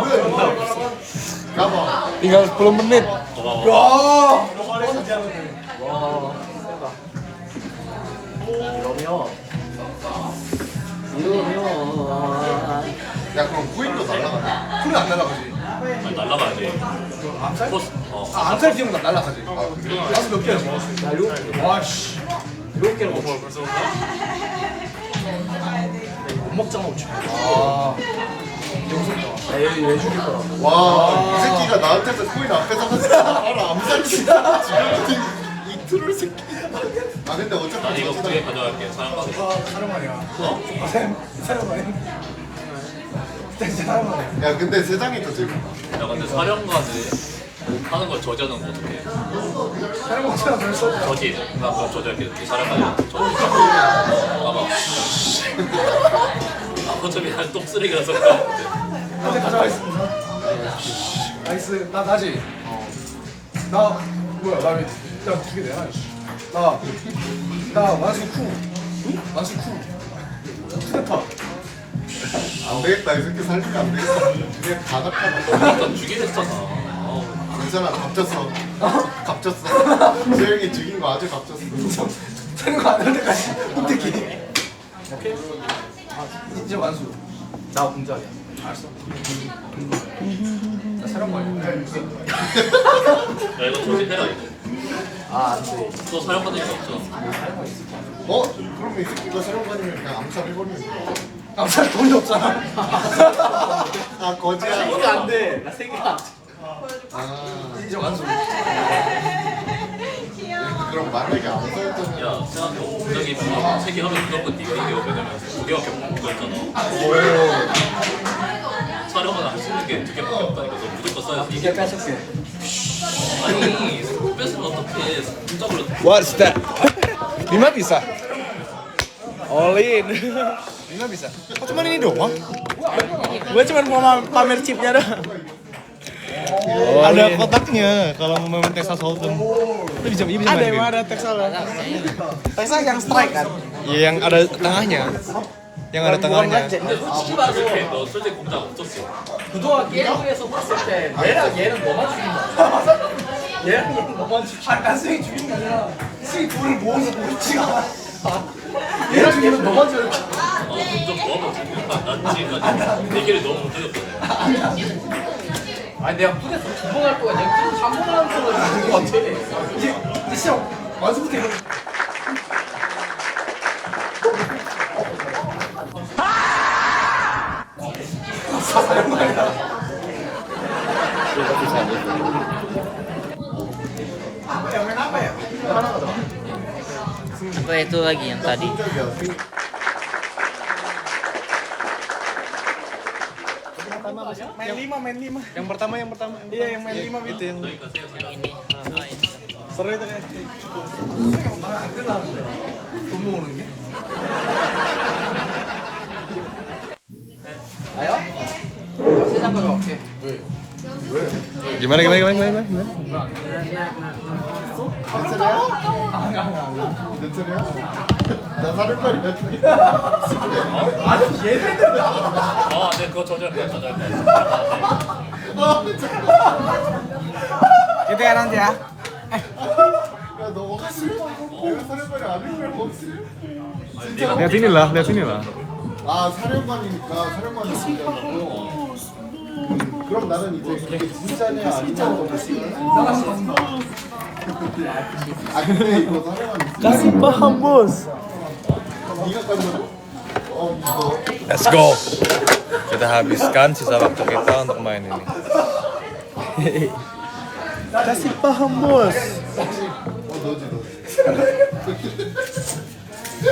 Speaker 6: 가봐.
Speaker 1: Tinggal 10 menit.
Speaker 7: 고마워.
Speaker 6: 야, 그럼 구인도 날라가네.
Speaker 5: 풀이 안 날아가지.
Speaker 7: 아니, 날라가야지.
Speaker 5: 암살?
Speaker 7: 포스.
Speaker 5: 아, 암살 지금 날아가지. 가서 몇 개야, 지금? 나 이렇게. 와, 씨. 이렇게 먹어.
Speaker 7: 벌써
Speaker 5: 못 먹잖아, 어차피. 아. 얘 죽일 거라.
Speaker 6: 와, 이 새끼가 나한테서 코인 앞에서 바로 암살치다. 지금 이 트롤 새끼. 아, 근데 어차피
Speaker 7: 난 이거
Speaker 6: 저기다-
Speaker 7: 2개 가져갈게. 사랑받을
Speaker 5: 사령관이야.
Speaker 7: 어?
Speaker 5: 사령관이. 진짜 사령관이야.
Speaker 6: 야, 근데 세상이 더 재밌다.
Speaker 7: 야 근데 사령관이 하는 걸 저지하는 거 어떡해?
Speaker 5: 사령관처럼 벌써.
Speaker 7: 저지. 나 그럼 저지할게. 사령관이 저지. 봐봐. 어차피 난 똥쓰레기라서 그래.
Speaker 5: 현재 가져가겠습니다. 나이스. 나지. 나 뭐야? 나 왜? 나두개 내놔. 나 완수 쿠. 완수 쿠. 쿠데타.
Speaker 6: 안 되겠다, 이 새끼 살리면 안 되겠다. 그냥 다 낙하다.
Speaker 7: 그러니까 죽이랬잖아
Speaker 6: 괜찮아, 값졌어. 값졌어. 재영이 죽인 거 아주 값졌어.
Speaker 5: 사령관 안될 때까지 특히. 오케이. 이제 완수. 나 공작이야. 알았어. 나 사령관이야.
Speaker 7: 야 이거 저지해라 이거.
Speaker 5: 아, 안 돼.
Speaker 7: 또 사령받을 수 없죠.
Speaker 6: 어? 그럼 이 새끼가 사령관이면 그냥 암살해버리면 돼.
Speaker 5: 암살 돈이 없잖아.
Speaker 6: 아, 거지야.
Speaker 5: 이게 안 돼. 나 세 개가 안 돼.
Speaker 6: 아,
Speaker 5: 이제 완수.
Speaker 6: 그럼 만약에 암살했다면.
Speaker 7: 야 생각해. 공작이 3개 하면 무조건 네가 이겨. 왜냐면 2개밖에 못 먹었잖아. 사령관 할 수 있는 게 2개밖에 없다니까. 너 무조건 써야 돼.
Speaker 5: 이게 뺏을게.
Speaker 7: 아니 뺏으면 어떡해. 공작으로
Speaker 1: What's that? 5 bisa. All in. 5 bisa. Kok cuma ini doang? Gue cuma mau pamer chipnya doang.
Speaker 2: Ada kotaknya kalau mau main Texas Hold'em. Itu bisa
Speaker 1: Ada
Speaker 2: mainin.
Speaker 1: emang ada Texas lah. Texas yang strike kan?
Speaker 2: Iya, yang ada tengahnya. Yang ada tengahnya.
Speaker 7: 근데 솔직히 말해서 너 솔직히 공작 없었어.
Speaker 5: 그동안 게임에서 봤을 때 얘랑 얘는 너만 죽인다. 얘랑 얘는 너만 죽인다. 아니 난 승이 죽이는 게 아니라 승이 둘을 모으는 모르지가 않아. 얘랑 얘는 너만 죽여.
Speaker 7: 좀 먹으면 죽는 거 낫지. 대기를 너무 못 때렸거든.
Speaker 5: 아니 내가 부대에서 2번 할 거야. 내가 3번 하는 거가 아닌 것 같아. 이제 시험 완수부터 이거.
Speaker 3: Apa itu lagi yang tadi?
Speaker 1: Main 5.
Speaker 2: Yang pertama.
Speaker 1: Iya, yang main 5 itu yang
Speaker 3: Ini. Oh, ini.
Speaker 1: seru itu kayak.
Speaker 5: 안 끝나는데. 돈 모으는 게? 아요? 세상 가져갈게. 왜?
Speaker 2: Gimana?
Speaker 6: 내 차례야? 나 사령관이야.
Speaker 5: 아니 얘네들
Speaker 7: 아, 네 그거 저지할게.
Speaker 1: Itu ya nanti ya.
Speaker 6: 야, 너 혹시 내가 사령관이 아닌 걸 혹시?
Speaker 2: Lihat sini lah.
Speaker 6: 아, 사령관이니까 사령관이 있다고. 그럼 나는 이제 이게 진짜냐 아니냐 아 근데 이거 사람은
Speaker 1: Kasih paham bos.
Speaker 6: 네가 깐다고? 이거
Speaker 2: Let's go. Kita habiskan sisa waktu kita untuk main ini.
Speaker 1: Kasih paham bos.
Speaker 6: 너지. 야,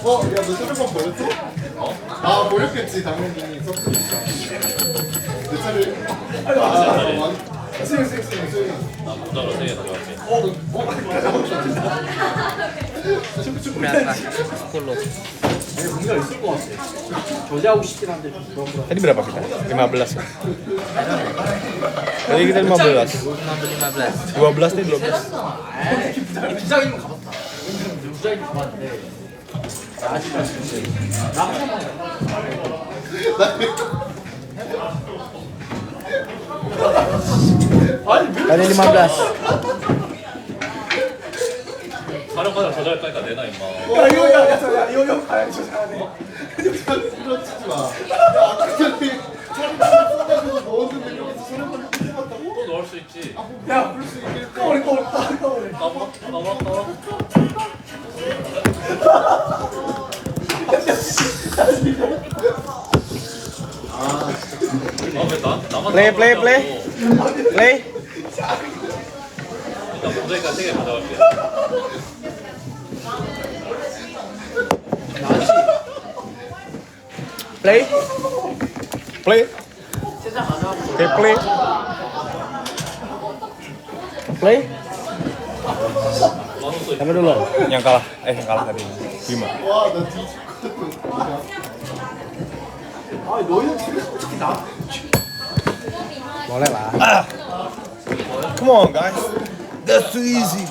Speaker 6: 너 휴대폰 버렸어? 아, 버렸겠지, 당연히. 썼으니까. 내 차례. 수영.
Speaker 7: 나 모자로 3개 가져왔지.
Speaker 3: Berapa? 10.
Speaker 5: 문제가 있을 것 같아. 저지하고 싶긴 한데 좀 그런 거.
Speaker 2: Tadi berapa kita? 15 ya? Tadi kita 15.
Speaker 3: 15.
Speaker 2: 12 nih 12.
Speaker 5: 부장이면 가봤다. 부장이면 가봤는데 아직까지 나 하나만
Speaker 1: Tadi 15.
Speaker 7: 촬영하다 저장할 거니까 내놔 임마.
Speaker 6: 이거 가야지, 저장하네. 그렇지 마. 아까 전에 차를 쏟아가지고 넣었는데 여기서 소리만 뜯어봤다고?
Speaker 7: 또 넣을 수 있지.
Speaker 6: 야, 부를 수 있겠다. 꺼버려.
Speaker 7: 나와. 아왜 나만
Speaker 1: Play. Play.
Speaker 7: 일단 모자이크 3개 가져갈게.
Speaker 1: Play.
Speaker 2: Play. Okay, play.
Speaker 1: Play.
Speaker 7: 만원 써 있어.
Speaker 1: Siapa dulu?
Speaker 2: Yang kalah tadi. 5.
Speaker 6: 와, 나 뒤질 것 같아. 아, 너희는 되게 솔직히 나.
Speaker 1: Boleh lah.
Speaker 2: Come on, guys. That's too easy.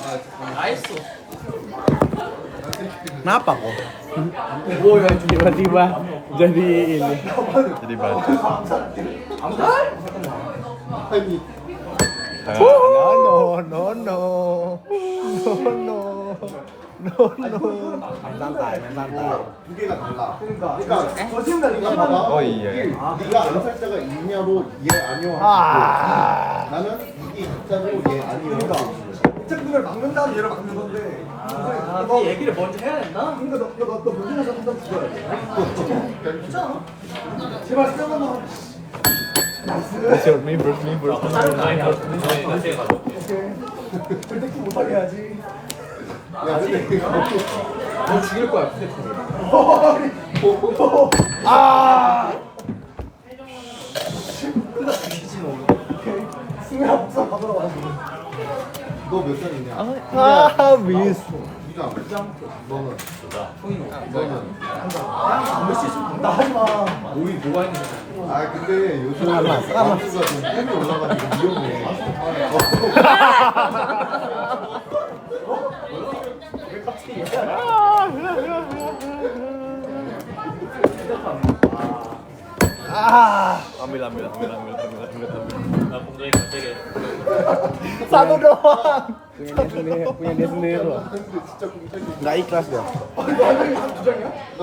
Speaker 1: Kenapa kok? Tiba-tiba jadi ini.
Speaker 2: Jadi batu.
Speaker 6: 아니,
Speaker 1: No. Santai.
Speaker 6: 두 개가 달라. 그러니까 거짓말인가 봐봐.
Speaker 2: Oh iya.
Speaker 6: 네가 안 살 때가 있냐로 얘 아니요 하고 나는 이게 있다고 얘 아니요 하고
Speaker 5: 그걸 막는다면 얘를 막는 건데. 너 얘기를 먼저 해야 된다. 그러니까 너 먼저 가서 한번 죽어야 돼. 괜찮아. 제발 세워놔.
Speaker 2: Me first.
Speaker 7: 나 3개 가져올게.
Speaker 5: 불대기 못하게 해야지.
Speaker 6: 야 근데 이거
Speaker 5: 너 죽일 거야, 불대기. 승우야 목사 받으러 가자.
Speaker 6: 너 몇 살이냐?
Speaker 1: Habis.
Speaker 6: 네가 너는
Speaker 5: 몇시 있으면 나 하지 마.
Speaker 7: 뭐가 있는 거야?
Speaker 6: 아 근데 요즘 만수가 좀 템이 올라가지고 위험해.
Speaker 2: Ambil.
Speaker 7: 나 모자이크 3개.
Speaker 1: Satu doang. Punya dia sendiri loh.
Speaker 6: 근데 진짜 공책이
Speaker 1: Nggak ikhlas dia.
Speaker 6: 너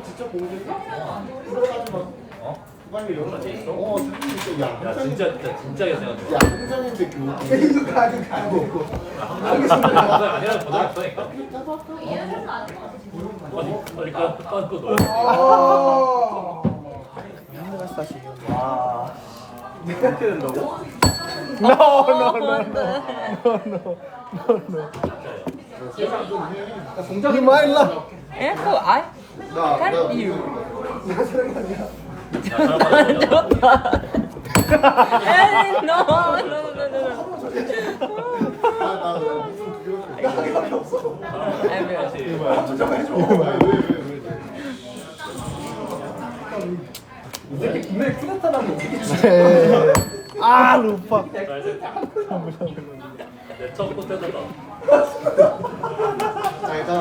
Speaker 6: 진짜 공책이? 들어가지 마. 빨리 연락. 진짜
Speaker 7: 야 진짜게 생각해.
Speaker 6: 야 한장인데 교육.
Speaker 5: 이거 가.
Speaker 7: 아니라 모자이크 써니까. 빨리 꺼 넣어.
Speaker 5: 내가 해야 된다고?
Speaker 1: Gimana lah?
Speaker 3: Kok I?
Speaker 6: 나
Speaker 3: You. No.
Speaker 5: 이 새끼 분명히 쿠데타라는 어떻게
Speaker 1: Lupa.
Speaker 7: 내첫 포테토다.
Speaker 6: 잘가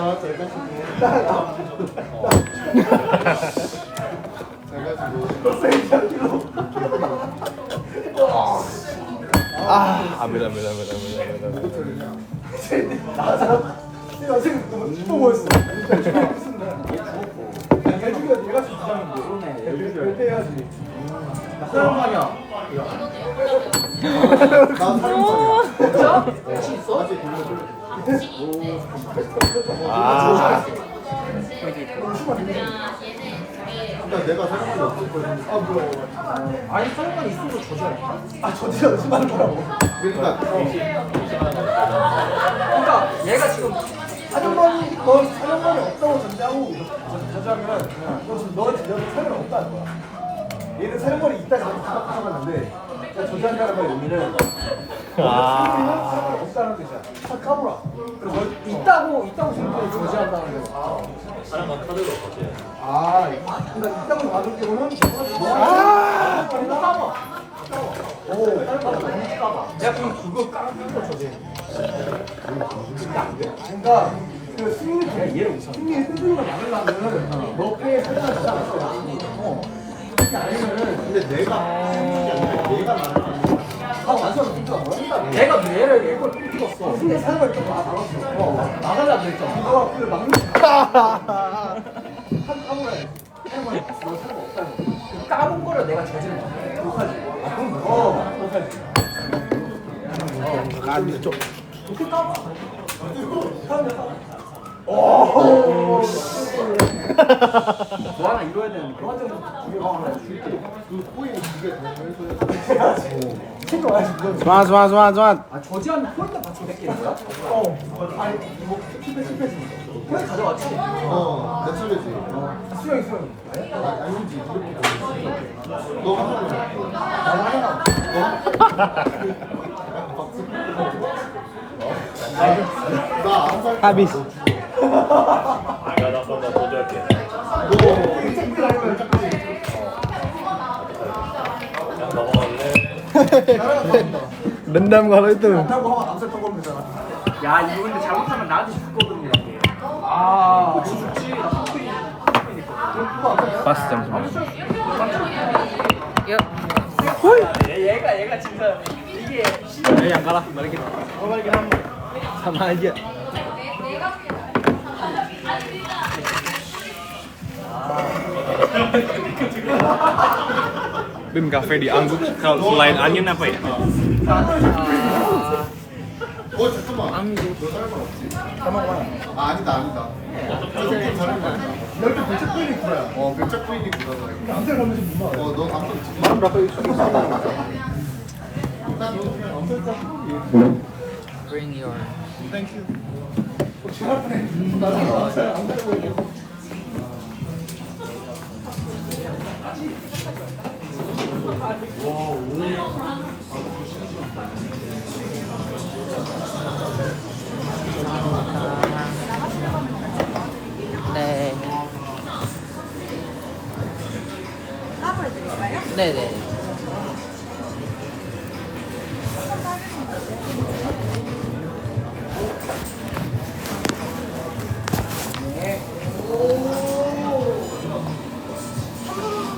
Speaker 2: Ambil.
Speaker 5: 나 지금 너무 기뻐 보였어. 해주기가 네가 주장인데. 발표해야지. 나 사랑하냐?
Speaker 6: 난 사람이야.
Speaker 5: 진짜? 혹시 있어?
Speaker 6: 아직 돌려줘. 그러니까 내가 사람이 없을 거야.
Speaker 5: 아 뭐야? 아니 사랑만 있어도 저지야. 아 저지야 무슨 말인 거라고?
Speaker 6: 그러니까
Speaker 5: 그러니까 얘가 지금 사령관이 너 사령관이 없다고 전제하고 저지하면 너 사령관 없다는 거야. 얘는 사령관이 있다 생각하는데 저지한다는 말의 의미는 사령관이 없다는 뜻이야. 다 까불어. 그래서 있다고 생각하고 저지한다는 거야.
Speaker 7: 사람만 카드로 거지.
Speaker 5: 아, 그러니까 있다고 받을 경우는 까봐. 오, 까봐. 내가 그럼 그거 까는 저지. 그러니까 그 승리의 승부가 많으려면 너 패에 살짝 진짜 않았어. 그게 아니면은
Speaker 6: 근데 내가 내가 말하는
Speaker 5: 완전 승부가 뭐야? 내가 얘를 찍었어. 승리 사용을 좀 막았어. 막으려고 했잖아. 너가 그걸 막는 까불어야지. 너 사람 없다는 거. 까본 거를 내가 저지른 거야. 욕하지. 아, 그럼 욕하지.
Speaker 1: 안 쪽.
Speaker 5: 이렇게 까봐. 오. 뭐 하나 이뤄야 되는데. 너한테 두개 하나 줄게.
Speaker 6: 그 코인 두개 더 해서
Speaker 5: 챙겨와야지. 이건.
Speaker 1: 좋아.
Speaker 5: 아 저지하면 폴더 같이 뺏기는 거야? 아니 뭐 실패지. 폴더 가져왔지.
Speaker 6: 내 차례지.
Speaker 5: 수영.
Speaker 6: 아니지. 너 하나
Speaker 5: 나도 하나.
Speaker 6: 나안 살.
Speaker 1: 하비스.
Speaker 7: 내가 나 그럼 나 도전할게. 그냥 넘어갈래?
Speaker 1: 렌담 가로 itu.
Speaker 5: 안타고 하면 암살 떠보면 되잖아. 야 이거 근데 잘못하면 나한테 죽거든요. 아 죽지. 나
Speaker 1: Pas jam 9.
Speaker 5: 얘가 진짜 이게
Speaker 1: Yang kalah balikin. Oh balikin sama aja.
Speaker 2: Bim, kafe di Anggut kalau selain angin apa ya?
Speaker 6: 잠깐만. 너 사람 없지? 아니다. 저 새끼 사람 아니다.
Speaker 5: 여기 배차 뿌리는 구라야.
Speaker 6: 백작 코인이 구라다.
Speaker 5: 암살 가면 좀 무나.
Speaker 6: 너 감독 지금.
Speaker 5: 마음 나빠 이거 죽였어.
Speaker 6: 난 너 그냥 엄청 딱.
Speaker 3: Bring your.
Speaker 5: 지랄 뻔해. 나중에 암살 보이게.
Speaker 3: 네.
Speaker 4: 따로 해드릴까요?
Speaker 3: 네네.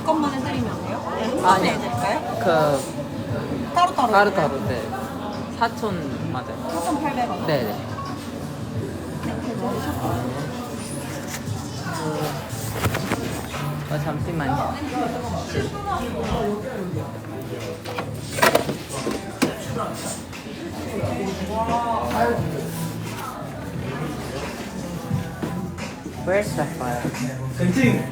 Speaker 4: 것만 해드리면 돼요? 네,
Speaker 3: 아니.
Speaker 4: 해드릴까요?
Speaker 3: 그
Speaker 4: 따로따로.
Speaker 3: 따로따로 네. 4천 맞아요.
Speaker 4: 4,800원.
Speaker 3: 네네. 잠시만요. Where's the file?
Speaker 5: 땡팅.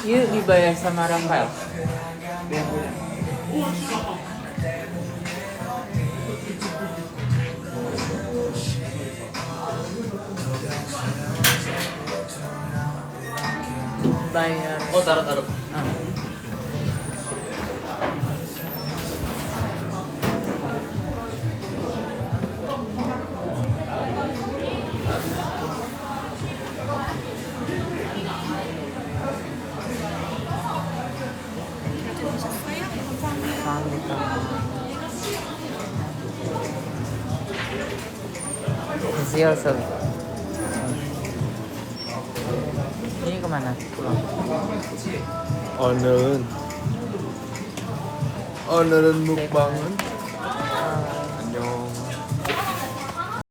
Speaker 3: Yuk dibayar sama Rafael. Bayar.
Speaker 7: 어, 따로.
Speaker 3: 감사합니다. Zero. Ini kemana? Pulang.
Speaker 2: Onen.
Speaker 1: 오늘은 먹방은